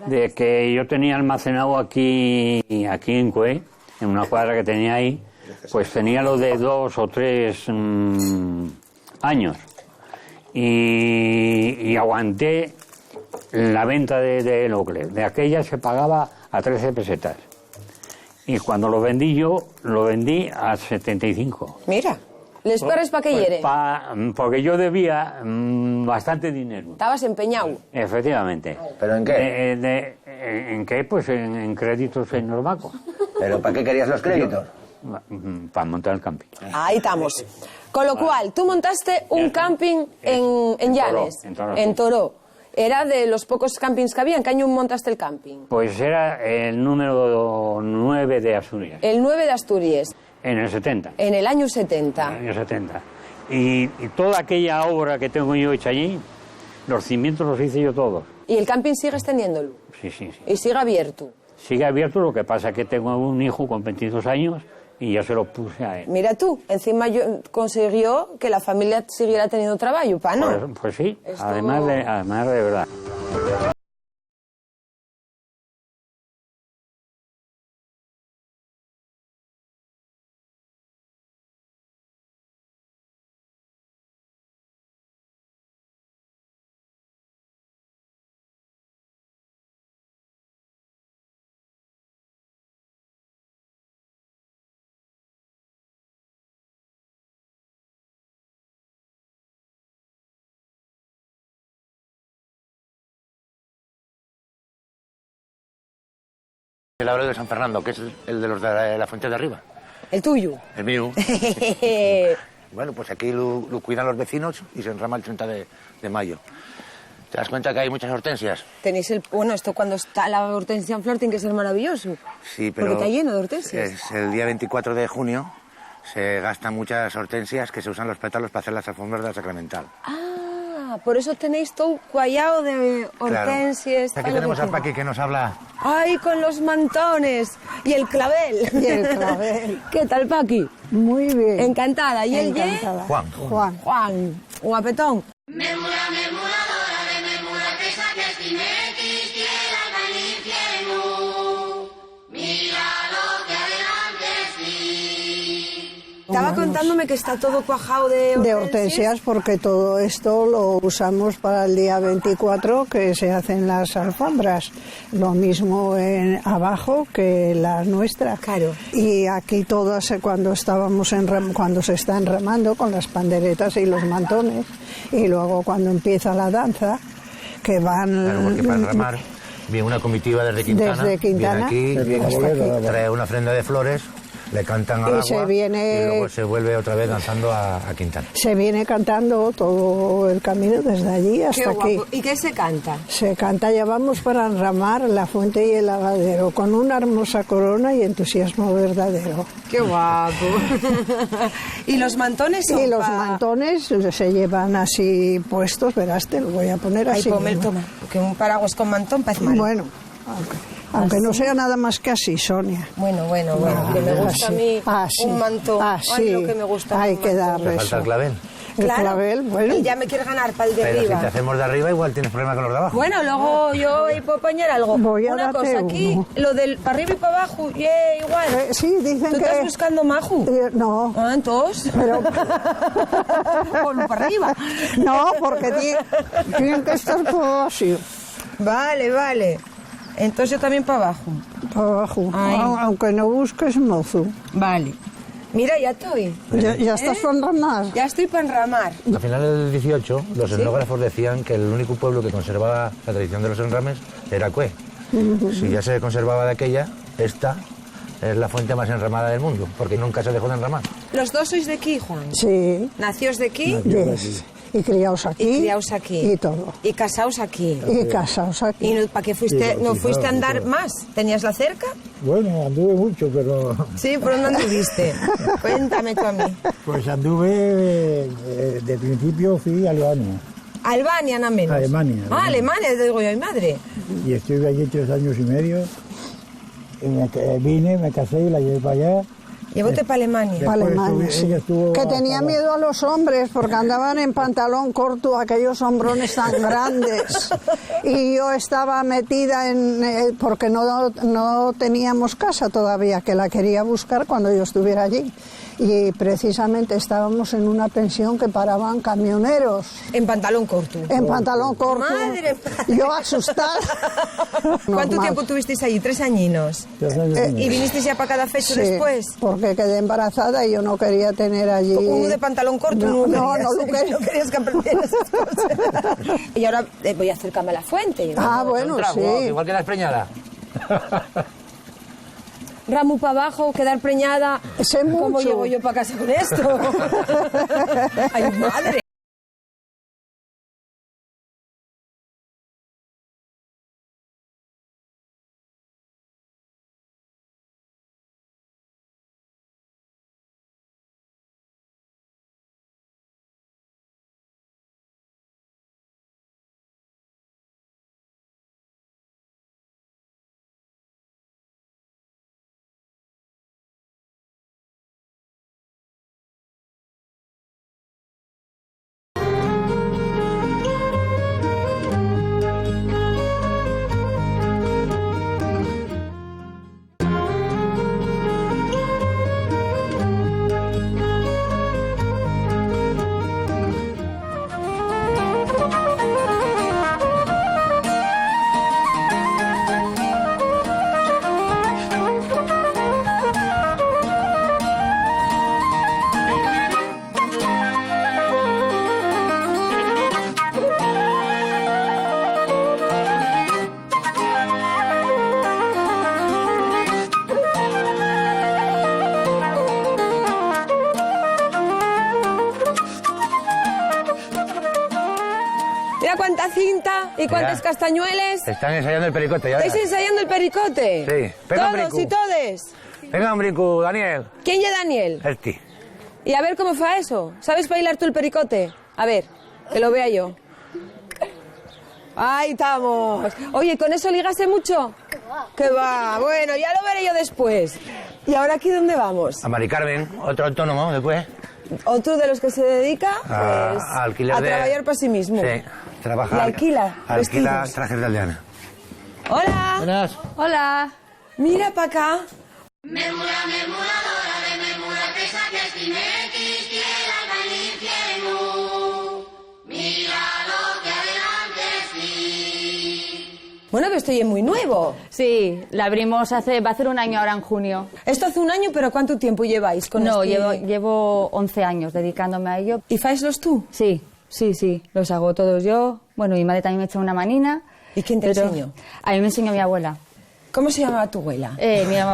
Speaker 13: de que yo tenía almacenado aquí en Cue, en una cuadra que tenía ahí, pues tenía lo de 2 o 3 años. Y aguanté la venta del Ocle. De aquella se pagaba a 13 pesetas. Y cuando lo vendí yo, lo vendí a 75.
Speaker 1: Mira, ¿les perres para qué hieren?
Speaker 13: Porque yo debía bastante dinero.
Speaker 1: Estabas empeñado.
Speaker 13: Efectivamente.
Speaker 3: ¿Pero en qué?
Speaker 13: ¿En qué? Pues en créditos en los bancos.
Speaker 3: ¿Pero para qué querías los créditos?
Speaker 13: Para montar el camping.
Speaker 1: Ahí estamos. Con lo cual, tú montaste un camping en Llanes, en Toró. Era de los pocos campings que había. ¿En qué año montaste el camping?
Speaker 13: Pues era el número 9 de Asturias.
Speaker 1: El 9 de Asturias.
Speaker 13: En el 70.
Speaker 1: En el año 70.
Speaker 13: En el año 70. Y toda aquella obra que tengo yo hecha allí, los cimientos los hice yo todos.
Speaker 1: ¿Y el camping sigues teniéndolo?
Speaker 13: Sí, sí, sí.
Speaker 1: ¿Y sigue abierto?
Speaker 13: Sigue abierto, lo que pasa es que tengo un hijo con 22 años y ya se lo puse a él.
Speaker 1: Mira tú, encima consiguió que la familia siguiera teniendo trabajo, ¿pa no?
Speaker 13: Pues sí, además de verdad.
Speaker 3: El laurel de San Fernando, que es el de los de la fuente de arriba.
Speaker 1: ¿El tuyo?
Speaker 3: El mío. Bueno, pues aquí lo cuidan los vecinos y se enrama el 30 de mayo. ¿Te das cuenta que hay muchas hortensias?
Speaker 1: Tenéis bueno, esto cuando está la hortensia en flor tiene que ser maravilloso.
Speaker 3: Sí, pero...
Speaker 1: Porque está lleno de hortensias.
Speaker 3: Es el día 24 de junio se gastan muchas hortensias que se usan los pétalos para hacer las alfombras de la sacramental.
Speaker 1: Por eso tenéis todo cuallado de hortensias.
Speaker 3: Claro. Aquí tenemos a Paqui que nos habla.
Speaker 1: ¡Ay, con los mantones! Y el clavel.
Speaker 15: Y el clavel.
Speaker 1: ¿Qué tal, Paqui?
Speaker 15: Muy bien.
Speaker 1: Encantada. ¿Y el
Speaker 15: Encantada.
Speaker 1: Juan. Guapetón.
Speaker 4: Memuladora de memura que saques dimetis, quiera al infierno. Mira lo que adelante sí.
Speaker 1: Estaba contándome que está todo cuajado de hortensias.
Speaker 15: De hortensias, porque todo esto lo usamos para el día 24 que se hacen las alfombras. Lo mismo abajo que la nuestra.
Speaker 1: Claro.
Speaker 15: Y aquí todas cuando se está enramando con las panderetas y los mantones. Y luego cuando empieza la danza, que van...
Speaker 3: Claro, porque para enramar viene una comitiva desde Quintana. Viene aquí, trae una ofrenda de flores. Le cantan al agua y luego se vuelve otra vez danzando a Quintana.
Speaker 15: Se viene cantando todo el camino desde allí hasta aquí.
Speaker 1: ¿Y qué se canta?
Speaker 15: Se canta, ya vamos para enramar la fuente y el lavadero, con una hermosa corona y entusiasmo verdadero.
Speaker 1: ¡Qué guapo! ¿Y los mantones son?
Speaker 15: Y los mantones se llevan así puestos, verás, te lo voy a poner así.
Speaker 1: Ay, toma, que un paraguas con mantón parece malo.
Speaker 15: Bueno, okay. Aunque no
Speaker 1: ¿Así?
Speaker 15: sea nada más que así, Sonia.
Speaker 1: Bueno, que me gusta a mí un mantón. Ay, lo que me gusta.
Speaker 15: Hay que darle
Speaker 3: Te falta el clavel.
Speaker 15: El clavel, bueno.
Speaker 1: Y ya me quieres ganar para el de
Speaker 3: Pero
Speaker 1: arriba.
Speaker 3: si te hacemos de arriba, igual tienes problemas con los de abajo.
Speaker 1: Bueno, luego yo puedo apañar algo.
Speaker 15: Voy a
Speaker 1: Una
Speaker 15: darte
Speaker 1: cosa, aquí,
Speaker 15: uno.
Speaker 1: lo del para arriba y para abajo, igual.
Speaker 15: Sí, dicen
Speaker 1: ¿Tú
Speaker 15: que...
Speaker 1: estás buscando Maju?
Speaker 15: No.
Speaker 1: Ah, entonces.
Speaker 15: Pero...
Speaker 1: Ponlo para arriba.
Speaker 15: No, porque tienen que estar todo así.
Speaker 1: Vale. Entonces yo también para abajo.
Speaker 15: Para abajo.
Speaker 1: Ay.
Speaker 15: Aunque no busques mozo.
Speaker 1: Vale. Mira, ya estoy.
Speaker 15: Ya estás para enramar.
Speaker 1: Ya estoy para enramar.
Speaker 3: A finales del 18, los etnógrafos decían que el único pueblo que conservaba la tradición de los enrames era Cue. Si ya se conservaba de aquella, esta es la fuente más enramada del mundo, porque nunca se dejó de enramar.
Speaker 1: ¿Los dos sois de aquí, Juan?
Speaker 15: Sí.
Speaker 1: ¿Nacidos de aquí?
Speaker 15: Yes. Y criados aquí.
Speaker 1: Y criados aquí.
Speaker 15: Y todo.
Speaker 1: Y casados aquí.
Speaker 15: Y casados aquí.
Speaker 1: ¿Y para qué fuiste?
Speaker 16: Sí,
Speaker 1: ¿No
Speaker 16: sí,
Speaker 1: fuiste a
Speaker 16: claro,
Speaker 1: andar
Speaker 16: claro.
Speaker 1: más? ¿Tenías la cerca?
Speaker 16: Bueno, anduve mucho, pero...
Speaker 1: Sí, ¿por dónde anduviste? Cuéntame tú a mí.
Speaker 16: Pues anduve, de principio fui a Albania.
Speaker 1: Albania, nada menos.
Speaker 16: Alemania.
Speaker 1: Alemania, te digo yo, mi madre.
Speaker 16: Y estuve allí 3 años y medio. Y vine, me casé y la llevé para allá.
Speaker 1: Llévate para Alemania.
Speaker 15: Para Alemania, sí.
Speaker 16: Ella estuvo
Speaker 15: Que tenía miedo a los hombres porque andaban en pantalón corto, aquellos hombrones tan grandes. Y yo estaba metida porque no teníamos casa todavía, que la quería buscar cuando yo estuviera allí. Y precisamente estábamos en una pensión que paraban camioneros.
Speaker 1: En pantalón corto.
Speaker 15: En pantalón corto.
Speaker 1: Madre.
Speaker 15: Yo asustada.
Speaker 1: ¿Cuánto
Speaker 15: Normal.
Speaker 1: tiempo tuvisteis allí? 3 añinos.
Speaker 16: 3 años y medio.
Speaker 1: ¿Y vinisteis ya para cada fecha
Speaker 15: Sí,
Speaker 1: después?
Speaker 15: porque quedé embarazada y yo no quería tener allí...
Speaker 1: Uno de pantalón corto,
Speaker 15: No,
Speaker 1: no
Speaker 15: lo quería.
Speaker 1: No querías que aprendieras esas cosas. Y ahora voy a acercarme a la fuente.
Speaker 15: Ah, bueno,
Speaker 3: Un trago,
Speaker 15: sí.
Speaker 3: igual que la espreñada.
Speaker 1: Ramo para abajo, quedar preñada.
Speaker 15: Sé
Speaker 1: ¿Cómo
Speaker 15: mucho.
Speaker 1: llevo yo para casa con esto? ¡Ay, madre! Mira cuánta cinta y cuántas castañueles.
Speaker 3: Están ensayando el pericote, ya
Speaker 1: ¿Estáis
Speaker 3: verás.
Speaker 1: ensayando el pericote?
Speaker 3: Sí. Venga,
Speaker 1: Todos
Speaker 3: brinco.
Speaker 1: y todes.
Speaker 3: Venga, un brinco, Daniel.
Speaker 1: ¿Quién es Daniel?
Speaker 3: Este.
Speaker 1: Y a ver cómo fue eso. ¿Sabes bailar tú el pericote? A ver, que lo vea yo. Ahí estamos. Oye, ¿con eso ligaste mucho? ¿Qué va? Bueno, ya lo veré yo después. ¿Y ahora aquí dónde vamos?
Speaker 3: A Mari Carmen, otro autónomo después.
Speaker 1: Otro de los que se dedica pues,
Speaker 3: A alquiler
Speaker 1: a
Speaker 3: de...
Speaker 1: trabajar para sí mismo.
Speaker 3: Sí, trabaja.
Speaker 1: Y alquila
Speaker 3: Alquila
Speaker 1: vestidos.
Speaker 3: trajes de aldeana.
Speaker 1: Hola.
Speaker 3: Buenas.
Speaker 1: Hola. Mira para acá.
Speaker 4: Mermura, mermuradora de mermura, que saques tinequis, tierra al infierno. Mira lo que adelante sí.
Speaker 1: Bueno, que estoy en muy nuevo.
Speaker 17: Sí, la abrimos va a hacer un año ahora en junio.
Speaker 1: Esto hace un año, pero ¿cuánto tiempo lleváis con
Speaker 17: No,
Speaker 1: este?
Speaker 17: llevo 11 años dedicándome a ello.
Speaker 1: ¿Y faeslos tú?
Speaker 17: Sí, los hago todos yo. Bueno, mi madre también me echó una manina.
Speaker 1: ¿Y quién te enseñó?
Speaker 17: A mí me enseñó mi abuela.
Speaker 1: ¿Cómo se llamaba tu abuela?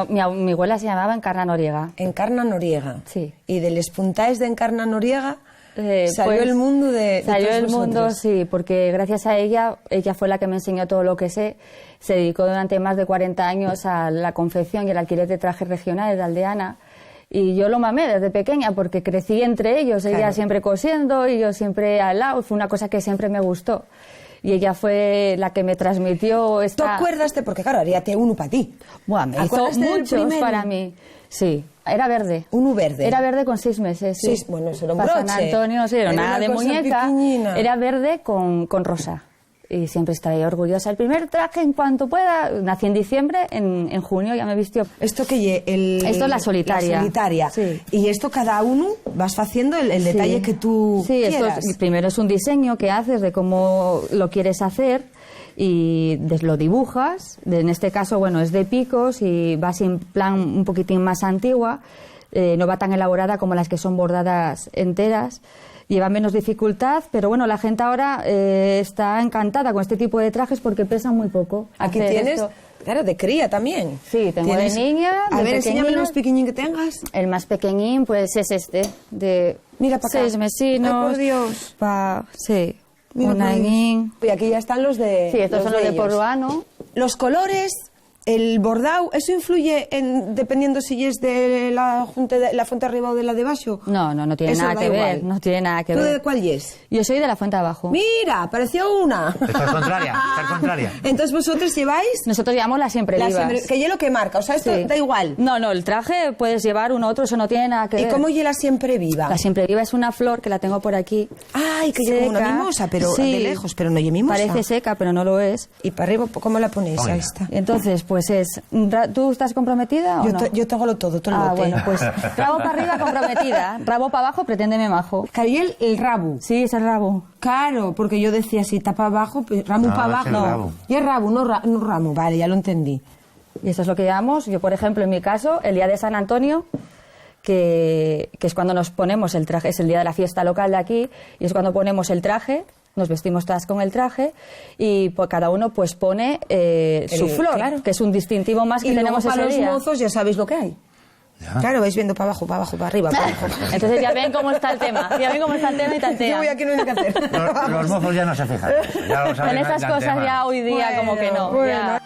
Speaker 17: Mi abuela se llamaba Encarna Noriega.
Speaker 1: Encarna Noriega.
Speaker 17: Sí.
Speaker 1: ¿Y de les puntáis de Encarna Noriega salió
Speaker 17: pues,
Speaker 1: el mundo de
Speaker 17: Salió
Speaker 1: todos
Speaker 17: el mundo,
Speaker 1: vosotros?
Speaker 17: sí, porque gracias a ella fue la que me enseñó todo lo que sé. Se dedicó durante más de 40 años a la confección y el alquiler de trajes regionales de aldeana. Y yo lo mamé desde pequeña porque crecí entre ellos, ella
Speaker 1: Claro.
Speaker 17: siempre cosiendo y yo siempre al lado. Fue una cosa que siempre me gustó. y ella fue la que me transmitió esta...
Speaker 1: ¿Tú acuerdas porque claro, haríate uno para ti?
Speaker 17: Buah, me hizo muchos para mí. Sí, era verde.
Speaker 1: Uno verde.
Speaker 17: Era verde con 6 meses. Sí,
Speaker 1: bueno, eso era un
Speaker 17: para
Speaker 1: broche.
Speaker 17: San Antonio, sí, era nada de muñeca.
Speaker 1: Pequeñina.
Speaker 17: Era verde con rosa. Y siempre estaré orgullosa. El primer traje, en cuanto pueda, nací en diciembre, en junio ya me vistió.
Speaker 1: ¿Esto qué?
Speaker 17: Esto es la solitaria.
Speaker 1: La solitaria.
Speaker 17: Sí.
Speaker 1: Y esto cada uno vas haciendo el detalle que tú quieras.
Speaker 17: Esto primero es un diseño que haces de cómo lo quieres hacer y lo dibujas. En este caso, bueno, es de picos y va en plan un poquitín más antigua. No va tan elaborada como las que son bordadas enteras. Lleva menos dificultad, pero bueno, la gente ahora está encantada con este tipo de trajes porque pesan muy poco.
Speaker 1: Aquí tienes, claro, de cría también.
Speaker 17: Sí, tengo de niña,
Speaker 1: a ver, enséñame el más pequeñín que tengas.
Speaker 17: El más pequeñín, pues es este, de 6 mesinos.
Speaker 1: Ay, por Dios.
Speaker 17: Sí,
Speaker 1: mira,
Speaker 17: un añín.
Speaker 1: Y aquí ya están los de...
Speaker 17: Sí, estos son los de porruano.
Speaker 1: Los colores... El bordado, ¿eso influye dependiendo si es de la fuente arriba o de la de abajo?
Speaker 17: No tiene nada que ver. No tiene nada que ver.
Speaker 1: ¿Tú de cuál es?
Speaker 17: Yo soy de la fuente de abajo.
Speaker 1: Mira, pareció una.
Speaker 3: Está contraria.
Speaker 1: Entonces, ¿vosotros lleváis?
Speaker 17: Nosotros llevamos las siempre vivas.
Speaker 1: Que hielo que marca, o sea, esto da igual.
Speaker 17: No, el traje puedes llevar uno u otro, eso no tiene nada que ver.
Speaker 1: ¿Y cómo hiela siempre viva?
Speaker 17: La siempre viva es una flor que la tengo por aquí.
Speaker 1: Ay, que lleva una mimosa, pero de lejos, pero no es mimosa.
Speaker 17: Parece seca, pero no lo es.
Speaker 1: Y para arriba, ¿cómo la ponéis? Ahí está.
Speaker 17: Entonces, pues ¿tú estás comprometida o no?
Speaker 1: Yo tengo todo el lote.
Speaker 17: Bueno, pues rabo para arriba comprometida, rabo para abajo preténdeme majo.
Speaker 1: Cariel, el rabo.
Speaker 17: Sí, es el rabo.
Speaker 1: Claro, porque yo decía si tapa abajo, pues, ramo para abajo.
Speaker 3: No.
Speaker 1: Y es rabo, no ramo, vale, ya lo entendí.
Speaker 17: Y eso es lo que llamamos, yo por ejemplo en mi caso, el día de San Antonio, que es cuando nos ponemos el traje, es el día de la fiesta local de aquí, y es cuando ponemos el traje. Nos vestimos todas con el traje y pues, cada uno pues pone su flor, claro, que es un distintivo más que
Speaker 1: y
Speaker 17: tenemos ese día.
Speaker 1: Y para los mozos ya sabéis lo que hay. Ya. Claro, vais viendo para abajo, para arriba, para abajo.
Speaker 17: Entonces ya ven cómo está el tema. Y tantean.
Speaker 1: Yo voy aquí, no hay que hacer.
Speaker 3: Los mozos ya no se fijan. Ya lo saben
Speaker 17: en esas cosas ya hoy día como que no.
Speaker 1: Bueno.
Speaker 17: Ya.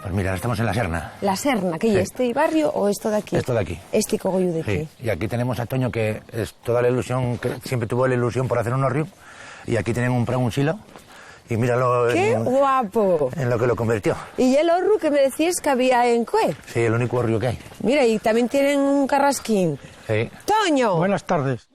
Speaker 3: Pues mira, estamos en La Serna.
Speaker 1: La Serna, ¿qué? Sí. ¿Este barrio o esto de aquí?
Speaker 3: Esto de aquí.
Speaker 1: Este cogollo de aquí.
Speaker 3: Sí. Y aquí tenemos a Toño, que es toda la ilusión, que siempre tuvo la ilusión por hacer un horrio. Y aquí tienen un silo. Y míralo.
Speaker 1: ¡Qué guapo!
Speaker 3: En lo que lo convirtió.
Speaker 1: ¿Y el horrio que me decías que había en Cue?
Speaker 3: Sí, el único horrio que hay.
Speaker 1: Mira, y también tienen un carrasquín.
Speaker 3: Sí.
Speaker 1: ¡Toño!
Speaker 16: Buenas tardes.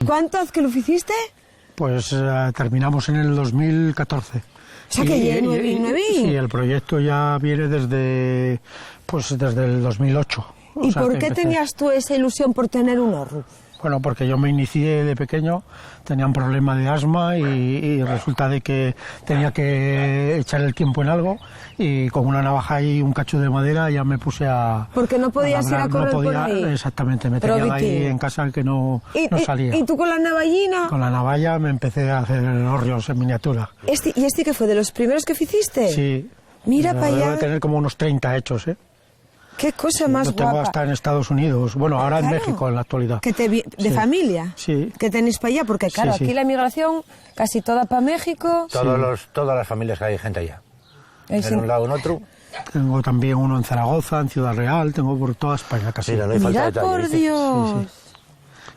Speaker 16: ¿Cuánto hace que lo hiciste? Pues terminamos en el 2014.
Speaker 1: O sea que ya nueve.
Speaker 16: Sí, el proyecto ya viene desde el 2008.
Speaker 1: ¿Y por qué tenías tú esa ilusión por tener un horro?
Speaker 16: Bueno, porque yo me inicié de pequeño, tenía un problema de asma y resulta de que tenía que echar el tiempo en algo y con una navaja y un cacho de madera ya me puse a...
Speaker 1: Porque no podías ir a correr por ahí.
Speaker 16: Exactamente, me tenían ahí en casa que no salía.
Speaker 1: ¿Y tú con la navallina?
Speaker 16: Con la navalla me empecé a hacer horrios en miniatura.
Speaker 1: ¿Y este qué fue, de los primeros que hiciste?
Speaker 16: Sí.
Speaker 1: Mira para allá.
Speaker 16: Debo tener como unos 30 hechos, ¿eh?
Speaker 1: Qué cosa más
Speaker 16: guapa. Lo tengo hasta en Estados Unidos. Bueno, ahora en México en la actualidad.
Speaker 1: ¿De familia?
Speaker 16: Sí.
Speaker 1: ¿Que tenéis para allá? Porque claro, aquí la inmigración casi toda para México.
Speaker 3: Todas las familias que hay gente allá. En un lado, en otro.
Speaker 16: Tengo también uno en Zaragoza, en Ciudad Real, tengo por toda España casi.
Speaker 1: Mira por Dios.
Speaker 16: Sí.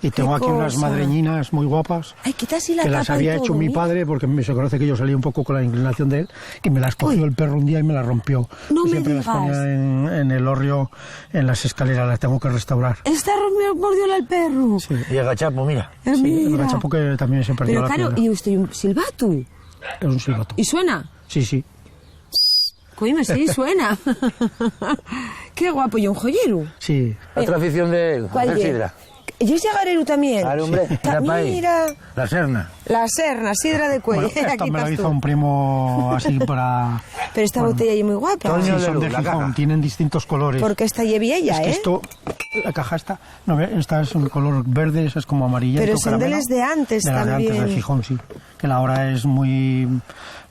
Speaker 16: Y tengo aquí unas madreñinas muy guapas.
Speaker 1: Ay, quítase la
Speaker 16: que las había hecho mi padre, porque se conoce que yo salí un poco con la inclinación de él, y me las cogió el perro un día y me las rompió.
Speaker 1: No me
Speaker 16: siempre
Speaker 1: digas.
Speaker 16: Las ponía en el horrio, en las escaleras, las tengo que restaurar.
Speaker 1: ¿Está mordió el perro?
Speaker 16: Sí.
Speaker 3: Y el gachapo, mira.
Speaker 16: Sí, el gachapo que también se perdió.
Speaker 1: Pero
Speaker 16: la
Speaker 1: claro,
Speaker 16: pierna.
Speaker 1: ¿y usted un silbato?
Speaker 16: Es un silbato.
Speaker 1: ¿Y suena?
Speaker 16: Sí, sí.
Speaker 1: Coime, sí, suena. ¡Qué Qué guapo, y un joyero.
Speaker 16: Sí.
Speaker 3: Otra afición de él,
Speaker 1: ¿Cuál
Speaker 3: hacer
Speaker 1: ye?
Speaker 3: sidra.
Speaker 1: ¿Y es llegarero también?
Speaker 3: Claro, hombre,
Speaker 1: Mira.
Speaker 3: La Serna.
Speaker 1: La Serna, sidra de cuello.
Speaker 16: Bueno, esta
Speaker 1: Aquí
Speaker 16: me la
Speaker 1: estás
Speaker 16: hizo
Speaker 1: tú.
Speaker 16: un primo así para...
Speaker 1: Pero esta botella ahí muy guapa.
Speaker 16: Sí, son de Gijón, tienen distintos colores.
Speaker 1: Porque esta lleve ella,
Speaker 16: Es que
Speaker 1: ¿eh?
Speaker 16: esto, la caja esta, no, esta es un color verde, esa es como amarillento,
Speaker 1: Pero son de
Speaker 16: caramelo.
Speaker 1: las de antes
Speaker 16: de las
Speaker 1: también.
Speaker 16: de antes, de Gijón, sí. Que la hora es muy...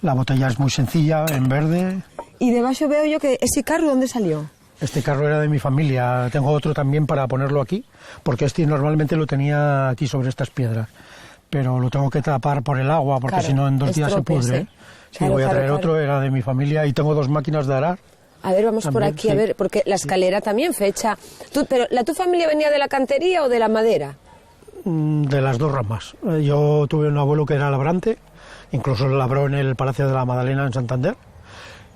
Speaker 16: La botella es muy sencilla, en verde.
Speaker 1: Y debajo veo yo que ese carro, ¿dónde salió?
Speaker 16: Este carro era de mi familia. Tengo otro también para ponerlo aquí, porque este normalmente lo tenía aquí sobre estas piedras. Pero lo tengo que tapar por el agua, porque
Speaker 1: Claro,
Speaker 16: si no en 2 días se
Speaker 1: estropeas,
Speaker 16: pudre.
Speaker 1: ¿eh?
Speaker 16: Sí,
Speaker 1: Claro,
Speaker 16: voy a
Speaker 1: claro,
Speaker 16: traer
Speaker 1: claro.
Speaker 16: otro, era de mi familia, y tengo 2 máquinas de arar.
Speaker 1: A ver, vamos por
Speaker 16: También,
Speaker 1: aquí,
Speaker 16: sí.
Speaker 1: a ver, porque la escalera también fecha. Pero ¿tu familia venía de la cantería o de la madera?
Speaker 16: De las 2 ramas. Yo tuve un abuelo que era labrante, incluso labró en el Palacio de la Madalena en Santander,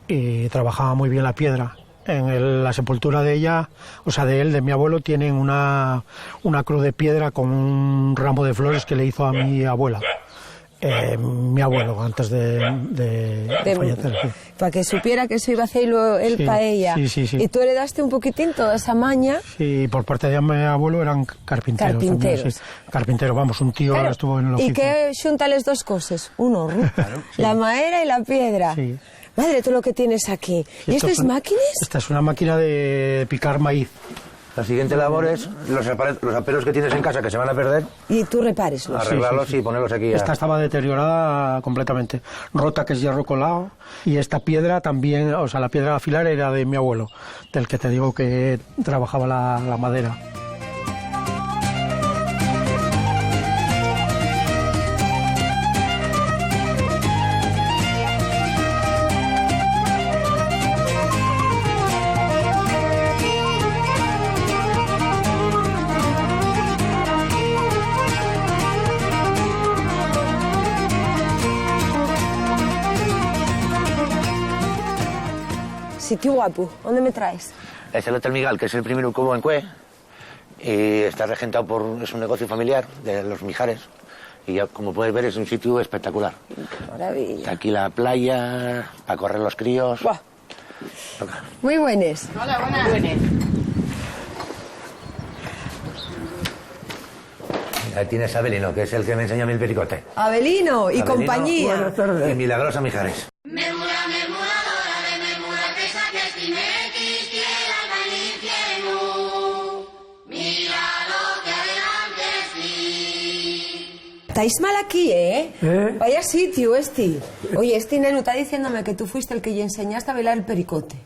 Speaker 16: y trabajaba muy bien la piedra. En la sepultura de ella, o sea, de él, de mi abuelo, tienen una cruz de piedra con un ramo de flores que le hizo a mi abuela. Mi abuelo, antes de fallecer. Sí.
Speaker 1: Para que supiera que eso iba a hacerlo él
Speaker 16: Sí,
Speaker 1: para ella.
Speaker 16: sí, sí, sí.
Speaker 1: Y tú heredaste un poquitín toda esa maña.
Speaker 16: Sí, por parte de mi abuelo eran carpinteros.
Speaker 1: Carpinteros.
Speaker 16: También, sí. Carpintero, vamos, un tío
Speaker 1: Claro.
Speaker 16: estuvo en el
Speaker 1: ¿Y
Speaker 16: oficio.
Speaker 1: qué junta las dos cosas? Un horno. La madera y la piedra.
Speaker 16: Sí.
Speaker 1: Madre, todo lo que tienes aquí. ¿Y
Speaker 16: Esto
Speaker 1: estas
Speaker 16: son-
Speaker 1: máquinas?
Speaker 16: Esta es una máquina de picar maíz.
Speaker 3: La siguiente labor es los aperos que tienes en casa que se van a perder,
Speaker 1: Y tú repareslos.
Speaker 3: arreglarlos y ponerlos aquí.
Speaker 16: Esta estaba deteriorada completamente, rota, que es hierro colado, y esta piedra también, o sea, la piedra de afilar era de mi abuelo, del que te digo que trabajaba la madera.
Speaker 1: Sitio guapo. ¿Dónde me traes?
Speaker 3: Es el Hotel Migal, que es el primero que hubo en Cue, y está regentado es un negocio familiar de los Mijares, y ya, como puedes ver, es un sitio espectacular.
Speaker 1: Maravilla.
Speaker 3: Está aquí la playa, para correr los críos.
Speaker 1: Buah. Muy buenas.
Speaker 4: Hola, buenas.
Speaker 3: Ahí tienes a Abelino, que es el que me enseñó a mí el pericote.
Speaker 1: Abelino y
Speaker 3: Abelino.
Speaker 1: compañía.
Speaker 3: Buenas tardes. Y Milagrosa Mijares.
Speaker 4: Mermura, mermuradora de mermura, que saques tinetis, quiera al infierno. Mira lo que adelante sí.
Speaker 1: Estáis mal aquí, ¿eh? Vaya sitio este. Oye, este neno está diciéndome que tú fuiste el que le enseñaste a bailar el pericote.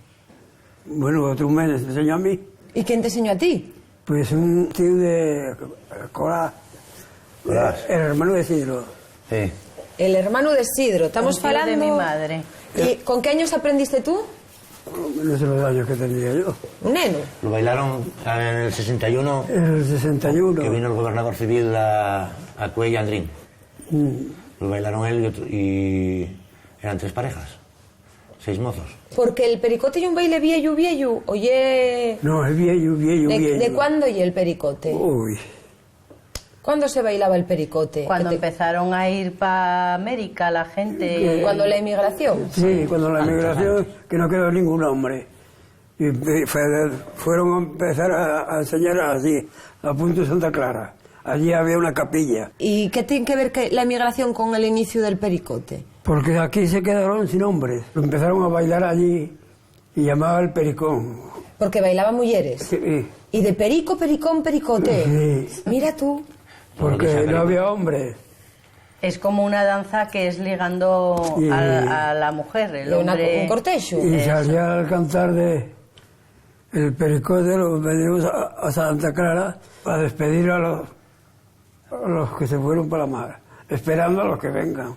Speaker 18: Bueno, tú me enseñó a mí.
Speaker 1: ¿Y quién te enseñó a ti?
Speaker 18: Pues un tío de Colás. El hermano de Isidro.
Speaker 3: Sí.
Speaker 1: El hermano de Sidro. Estamos
Speaker 19: Un tío de
Speaker 1: hablando...
Speaker 19: mi madre.
Speaker 1: ¿Y con qué años aprendiste tú?
Speaker 18: No sé los años que tenía yo.
Speaker 1: Un neno.
Speaker 3: Lo bailaron en el 61.
Speaker 18: En el 61.
Speaker 3: Que vino el gobernador civil a Cue y a Andrín.
Speaker 18: Mm.
Speaker 3: Lo bailaron él y eran 3 parejas, 6 mozos.
Speaker 1: Porque el pericote y un baile viejo. Oye...
Speaker 18: No, es viejo.
Speaker 1: ¿De cuándo y el pericote?
Speaker 18: Uy.
Speaker 1: ¿Cuándo se bailaba el pericote?
Speaker 19: Cuando empezaron a ir para América la gente.
Speaker 1: ¿Cuando la emigración?
Speaker 18: Sí, cuando la emigración, que no quedó ningún hombre. Y fueron a empezar a enseñar allí, a Punto Santa Clara. Allí había una capilla.
Speaker 1: ¿Y qué tiene que ver la emigración con el inicio del pericote?
Speaker 18: Porque aquí se quedaron sin hombres. Empezaron a bailar allí y llamaba el pericón.
Speaker 1: Porque bailaban mujeres.
Speaker 18: Sí,
Speaker 1: ¿Y de perico, pericón, pericote?
Speaker 18: Sí.
Speaker 1: Mira tú.
Speaker 18: porque no había hombres.
Speaker 19: Es como una danza que es ligando
Speaker 18: Y-
Speaker 19: a la mujer, el hombre.
Speaker 1: un cortejo.
Speaker 18: Y salía al cantar de el pericote, lo venimos a Santa Clara a despedir a los que se fueron para la mar, esperando a los que vengan,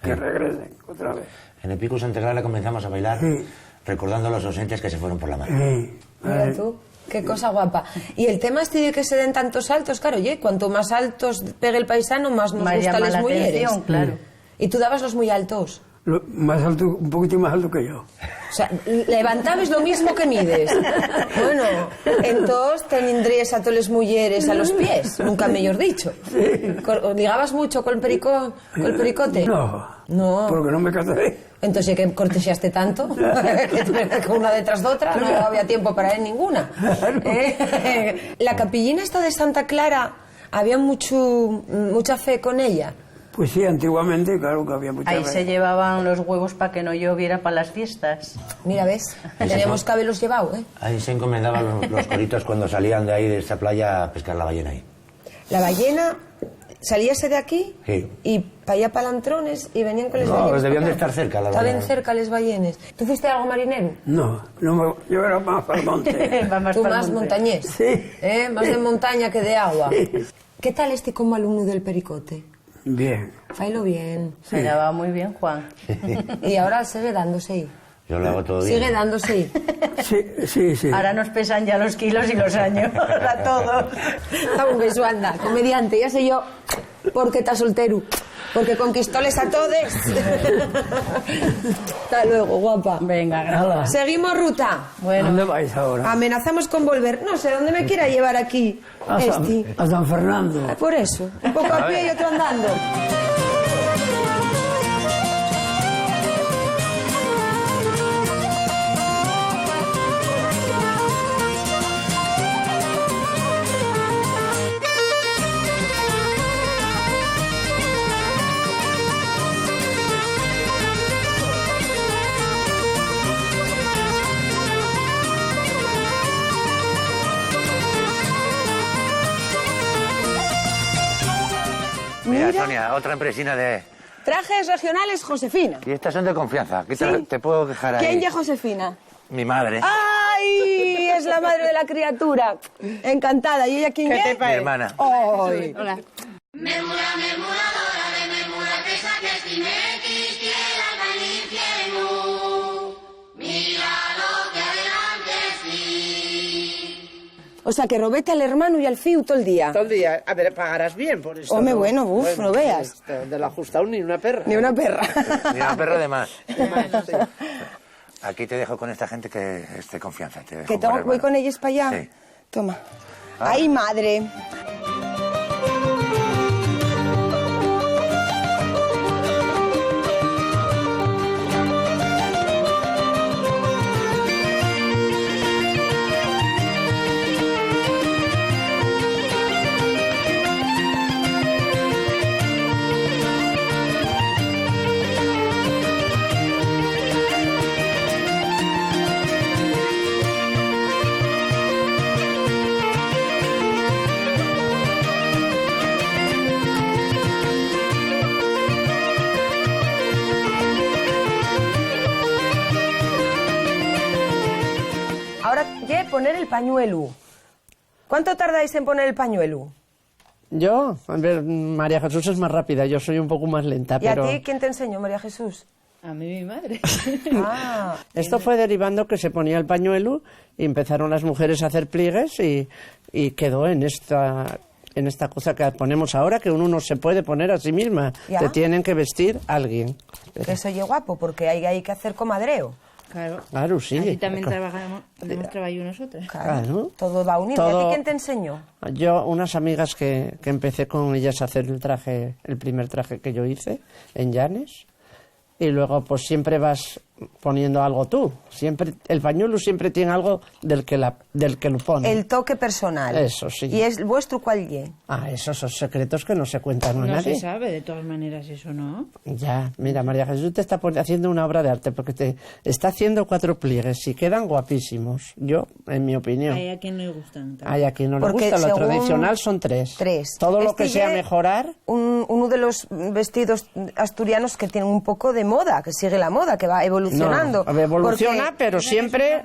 Speaker 18: que regresen otra vez.
Speaker 3: En el Pico Santa Clara comenzamos a bailar,
Speaker 18: Sí.
Speaker 3: recordando a los ausentes que se fueron por la mar.
Speaker 18: Sí.
Speaker 1: Mira tú. Qué cosa guapa. Y el tema este de que se den tantos saltos, claro, oye, cuanto más altos pegue el paisano, más nos
Speaker 19: Más
Speaker 1: gustan
Speaker 19: llama
Speaker 1: las
Speaker 19: la
Speaker 1: mujeres.
Speaker 19: atención, claro.
Speaker 1: Y tú dabas los muy altos.
Speaker 18: Más alto, un poquito más alto que yo.
Speaker 1: O sea, levantabes lo mismo que mides. Bueno, entonces tendrías a todas las mujeres a los pies, nunca mejor dicho. ¿Ligabas mucho con el pericote?
Speaker 18: No, porque no me casaré.
Speaker 1: Entonces, ¿qué cortejaste tanto? Que una detrás de otra, no había tiempo para él ninguna. La capillina esta de Santa Clara, ¿había mucha fe con ella?
Speaker 18: Pues sí, antiguamente, claro que había mucha
Speaker 19: Ahí
Speaker 18: fe.
Speaker 19: se llevaban los huevos para que no lloviera para las fiestas.
Speaker 1: Mira, ¿ves? Teníamos cabelos llevados, ¿eh?
Speaker 3: Ahí se encomendaban los coritos cuando salían de ahí, de esta playa, a pescar la ballena ahí.
Speaker 1: La ballena, salíase de aquí
Speaker 3: Sí.
Speaker 1: y para allá palantrones y venían con las
Speaker 3: No,
Speaker 1: ballenas.
Speaker 3: debían
Speaker 1: para
Speaker 3: de
Speaker 1: acá.
Speaker 3: estar cerca las
Speaker 1: Estaban
Speaker 3: ballenas.
Speaker 1: cerca las ballenas. ¿Tú fuiste algo marinero?
Speaker 18: No, yo era más para el monte.
Speaker 1: Tú más montañés.
Speaker 18: Sí.
Speaker 1: Más de montaña que de agua. ¿Qué tal este como alumno del pericote?
Speaker 18: Bien.
Speaker 1: Failo bien.
Speaker 19: Se daba muy bien, Juan.
Speaker 1: Y ahora sigue dándose ahí.
Speaker 3: Yo lo hago todo bien.
Speaker 1: Sigue dándose ahí.
Speaker 18: Sí.
Speaker 19: Ahora nos pesan ya los kilos y los años a todos.
Speaker 1: Un beso, anda, comediante, ya sé yo por qué estás soltero. Porque conquistóles a todos. Hasta luego, guapa.
Speaker 19: Venga, gracias.
Speaker 1: Seguimos ruta.
Speaker 18: ¿Dónde vais ahora?
Speaker 1: Amenazamos con volver. No sé dónde me quiera llevar aquí.
Speaker 18: A San Fernando.
Speaker 1: Por eso. Un poco a pie y otro andando.
Speaker 3: Mira, Sonia, otra empresina de...
Speaker 1: Trajes regionales Josefina.
Speaker 3: Y estas son de confianza. Aquí
Speaker 1: Sí.
Speaker 3: te puedo quejar ahí.
Speaker 1: ¿Quién ya Josefina?
Speaker 3: Mi madre.
Speaker 1: ¡Ay! Es la madre de la criatura. Encantada. ¿Y ella quién es?
Speaker 3: Mi hermana.
Speaker 1: ¡Ay!
Speaker 17: Hola.
Speaker 4: Memura, memuradora de memura, que saques timequis, tierra al infierno. Mira lo que adelante sí.
Speaker 1: O sea, que robete al hermano y al fiu todo el día.
Speaker 20: Todo el día. A ver, pagarás bien por esto.
Speaker 1: Home,
Speaker 20: ¿no?
Speaker 1: bueno, no veas.
Speaker 20: De la justa ni una perra.
Speaker 1: Ni una perra.
Speaker 3: Ni una perra de más. Aquí te dejo con esta gente que es de confianza. Te dejo
Speaker 1: Que
Speaker 3: por
Speaker 1: tengo,
Speaker 3: hermano.
Speaker 1: voy con ellos para allá.
Speaker 3: Sí.
Speaker 1: Toma. ¡Ay, madre! Ahora, ¿qué? Poner el pañuelo. ¿Cuánto tardáis en poner el pañuelo?
Speaker 20: Yo, a ver, María Jesús es más rápida, yo soy un poco más lenta,
Speaker 1: ¿Y
Speaker 20: pero...
Speaker 1: a ti quién te enseñó, María Jesús?
Speaker 19: A mí mi madre.
Speaker 1: Ah,
Speaker 20: Esto fue derivando que se ponía el pañuelo y empezaron las mujeres a hacer pliegues y quedó en esta cosa que ponemos ahora, que uno no se puede poner a sí misma.
Speaker 1: ¿Ya?
Speaker 20: Te tienen que vestir alguien.
Speaker 1: que soy guapo, porque hay que hacer comadreo.
Speaker 19: Claro.
Speaker 20: Claro, sí.
Speaker 19: Así también hemos trabajado nosotras.
Speaker 20: Claro.
Speaker 1: Todo va unido. ¿Y a ti quién te enseñó?
Speaker 20: Yo, unas amigas que empecé con ellas a hacer el primer traje que yo hice en Llanes, y luego pues siempre vas poniendo algo tú. Siempre el pañuelo siempre tiene algo del que lo pone.
Speaker 1: El toque personal.
Speaker 20: Eso sí.
Speaker 1: ¿Y es vuestro cuál ye?
Speaker 20: Ah, esos son secretos que no se cuentan a
Speaker 19: No
Speaker 20: nadie.
Speaker 19: se sabe, de todas maneras, eso no.
Speaker 20: Ya, mira, María Jesús te está haciendo una obra de arte porque te está haciendo 4 pliegues y quedan guapísimos. Yo, en mi opinión.
Speaker 19: Hay a quien no le gustan.
Speaker 20: Hay a quien no le
Speaker 1: Porque
Speaker 20: gusta, lo
Speaker 1: según-
Speaker 20: tradicional son 3. Todo lo que sea mejorar.
Speaker 1: Uno de los vestidos asturianos que tienen un poco de moda, que sigue la moda, que va evolucionando.
Speaker 20: No, evoluciona,
Speaker 1: Porque-
Speaker 20: pero siempre...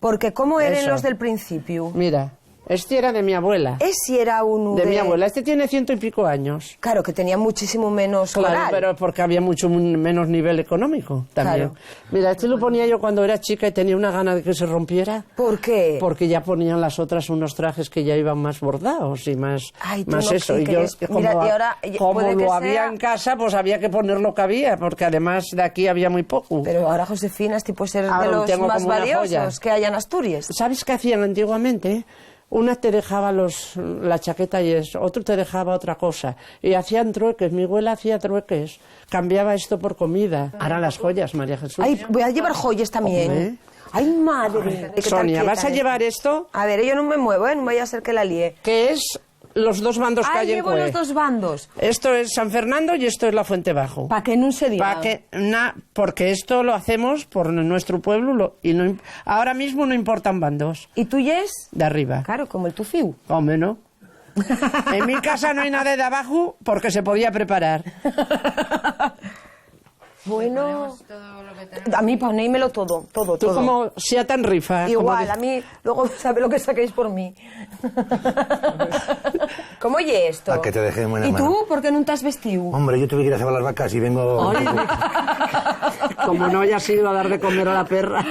Speaker 1: Porque ¿cómo eran
Speaker 20: Eso.
Speaker 1: los del principio?
Speaker 20: Mira, Este era de mi abuela.
Speaker 1: Ese era uno
Speaker 20: de mi abuela. Este tiene 100 y pico años.
Speaker 1: Claro, que tenía muchísimo menos
Speaker 20: Claro,
Speaker 1: coral.
Speaker 20: pero porque había mucho menos nivel económico también.
Speaker 1: Claro.
Speaker 20: Mira, este lo ponía yo cuando era chica y tenía una gana de que se rompiera.
Speaker 1: ¿Por qué?
Speaker 20: Porque ya ponían las otras unos trajes que ya iban más bordados y más,
Speaker 1: Ay, tú
Speaker 20: más
Speaker 1: no
Speaker 20: eso.
Speaker 1: sé,
Speaker 20: Y
Speaker 1: que
Speaker 20: yo,
Speaker 1: eres-
Speaker 20: como,
Speaker 1: mira, y ahora,
Speaker 20: como
Speaker 1: puede que
Speaker 20: lo había
Speaker 1: sea-
Speaker 20: en casa, pues había que poner lo que había, porque además de aquí había muy poco.
Speaker 1: Pero ahora Josefina este puede ser
Speaker 20: Ahora
Speaker 1: de
Speaker 20: lo
Speaker 1: los
Speaker 20: tengo
Speaker 1: más
Speaker 20: como una
Speaker 1: valiosos
Speaker 20: joya.
Speaker 1: que hay en Asturias.
Speaker 20: ¿Sabes qué hacían antiguamente? Una te dejaba la chaqueta y eso, otro te dejaba otra cosa. Y hacían trueques, mi abuela hacía trueques. Cambiaba esto por comida. Ahora las joyas, María Jesús.
Speaker 1: Ay, voy a llevar joyas también.
Speaker 20: Hombre.
Speaker 1: Ay, madre. Qué
Speaker 20: Sonia,
Speaker 1: tal
Speaker 20: ¿vas a
Speaker 1: quieta,
Speaker 20: llevar esto?
Speaker 1: A ver, yo no me muevo, ¿eh? No vaya a ser que la líe.
Speaker 20: Que es los dos bandos que
Speaker 1: Ay,
Speaker 20: hay en
Speaker 1: llevo
Speaker 20: Cue.
Speaker 1: los dos bandos.
Speaker 20: Esto es San Fernando y esto es la Fuente Bajo.
Speaker 1: Para que no se diga.
Speaker 20: Porque esto lo hacemos por nuestro pueblo y no, ahora mismo no importan bandos.
Speaker 1: ¿Y tú yes?
Speaker 20: De arriba.
Speaker 1: Claro, como el tufiu.
Speaker 20: Hombre, ¿no? En mi casa no hay nada de abajo porque se podía preparar.
Speaker 1: Bueno, a mí ponémelo todo.
Speaker 20: Tú
Speaker 1: todo.
Speaker 20: como sea tan rifa.
Speaker 1: Igual,
Speaker 20: como
Speaker 1: a mí, luego sabe lo que saquéis por mí. ¿Cómo oye esto?
Speaker 3: A que te dejé en buena
Speaker 1: ¿Y
Speaker 3: mano.
Speaker 1: tú? ¿Por qué no te has vestido?
Speaker 3: Hombre, yo tuve que ir a cebar las vacas y vengo...
Speaker 20: Ay, como no hayas ido a dar de comer a la perra.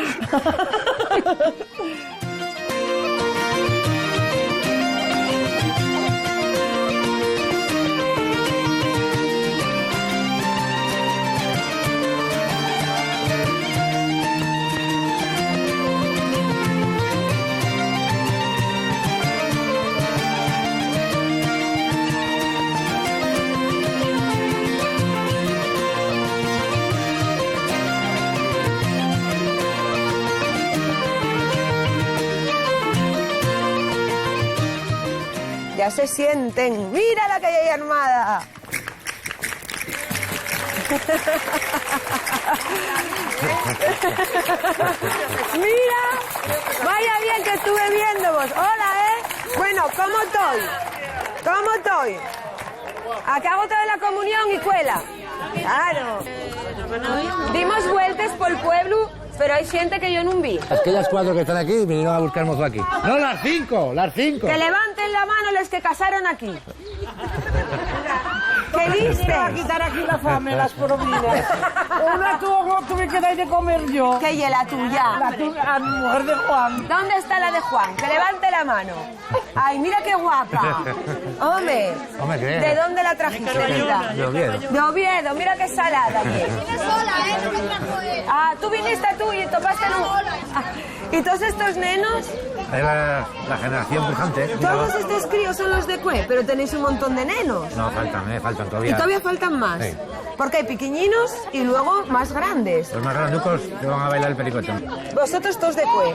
Speaker 1: Ya se sienten. ¡Mira la que hay ahí armada! ¡Mira! Vaya bien que estuve viéndoos. Hola, ¿eh? Bueno, ¿cómo estoy? ¿Cómo estoy? Acabo toda la comunión y cuela. Claro. Dimos vueltas por el pueblo, pero hay gente que yo no vi.
Speaker 3: Aquellas 4 que están aquí vinieron a buscar mozo aquí. No, las 5, las 5.
Speaker 1: Que levanten la mano los que casaron aquí. ¿Qué viste?
Speaker 20: A quitar aquí la fame, las provinas. Una tuve que dar de comer yo.
Speaker 1: ¿Qué y la tuya?
Speaker 20: A mi mujer de Juan.
Speaker 1: ¿Dónde está la de Juan? Que levante la mano. Ay, mira qué guapa. Hombre,
Speaker 3: Hombre, ¿qué?
Speaker 1: ¿de dónde la trajiste? Linda?
Speaker 3: De Oviedo.
Speaker 1: De Oviedo, mira qué salada aquí. Ah, tú viniste tú y topaste en un... ¿Y todos estos nenos?
Speaker 3: Es la generación pujante.
Speaker 1: Todos estos críos son los de Cue, pero tenéis un montón de nenos.
Speaker 3: No, faltan todavía.
Speaker 1: Y todavía faltan más.
Speaker 3: Sí.
Speaker 1: Porque hay pequeñinos y luego más grandes.
Speaker 3: Los más granducos que van a bailar el pericote.
Speaker 1: Vosotros todos de Cue.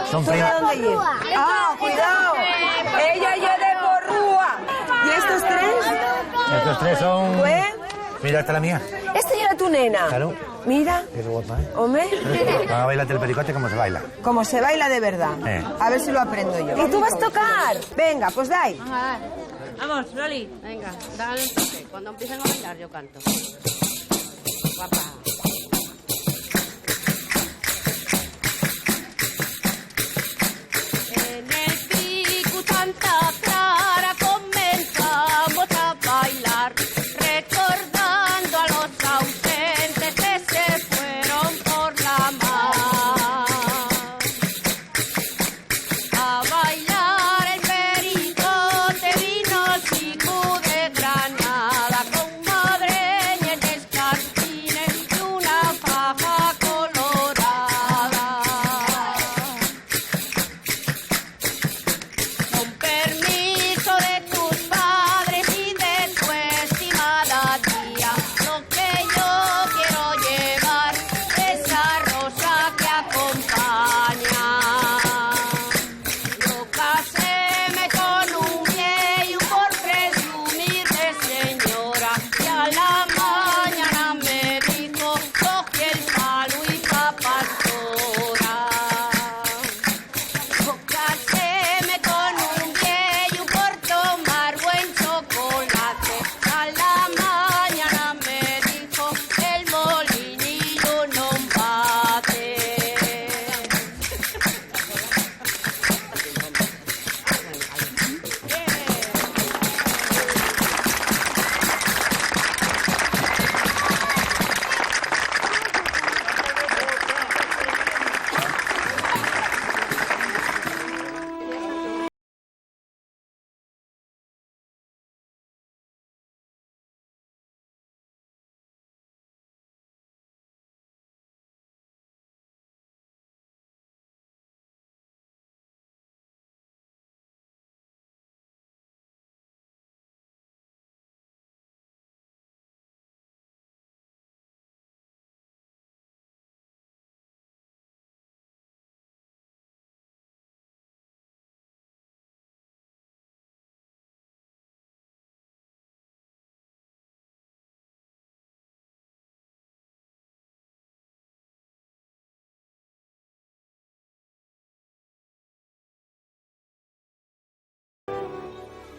Speaker 3: Son
Speaker 1: ¿Tú de
Speaker 3: primas.
Speaker 1: dónde llegas? Ah, cuidado. Ella y yo de Porrúa. ¿Y estos tres?
Speaker 3: Estos 3 son...
Speaker 1: Cue.
Speaker 3: Mira, esta es la mía.
Speaker 1: Esta ya era tu nena.
Speaker 3: Claro.
Speaker 1: Mira.
Speaker 3: Qué guapa, ¿eh?
Speaker 1: Hombre.
Speaker 3: Van a bailar el pericote como se baila.
Speaker 1: Como se baila de verdad. A ver si lo aprendo yo. ¿Y tú vas a tocar? Venga, pues dai.
Speaker 21: Vamos, Loli. Venga, dale el toque. Cuando empiecen a bailar, yo canto. Guapa. En el pico Santa Clara comenzamos a bailar, recordando a los ausentes que se fueron por la mar. A bailar el pericote vino Chico de Granada con madreña en escarpines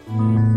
Speaker 4: Thank you.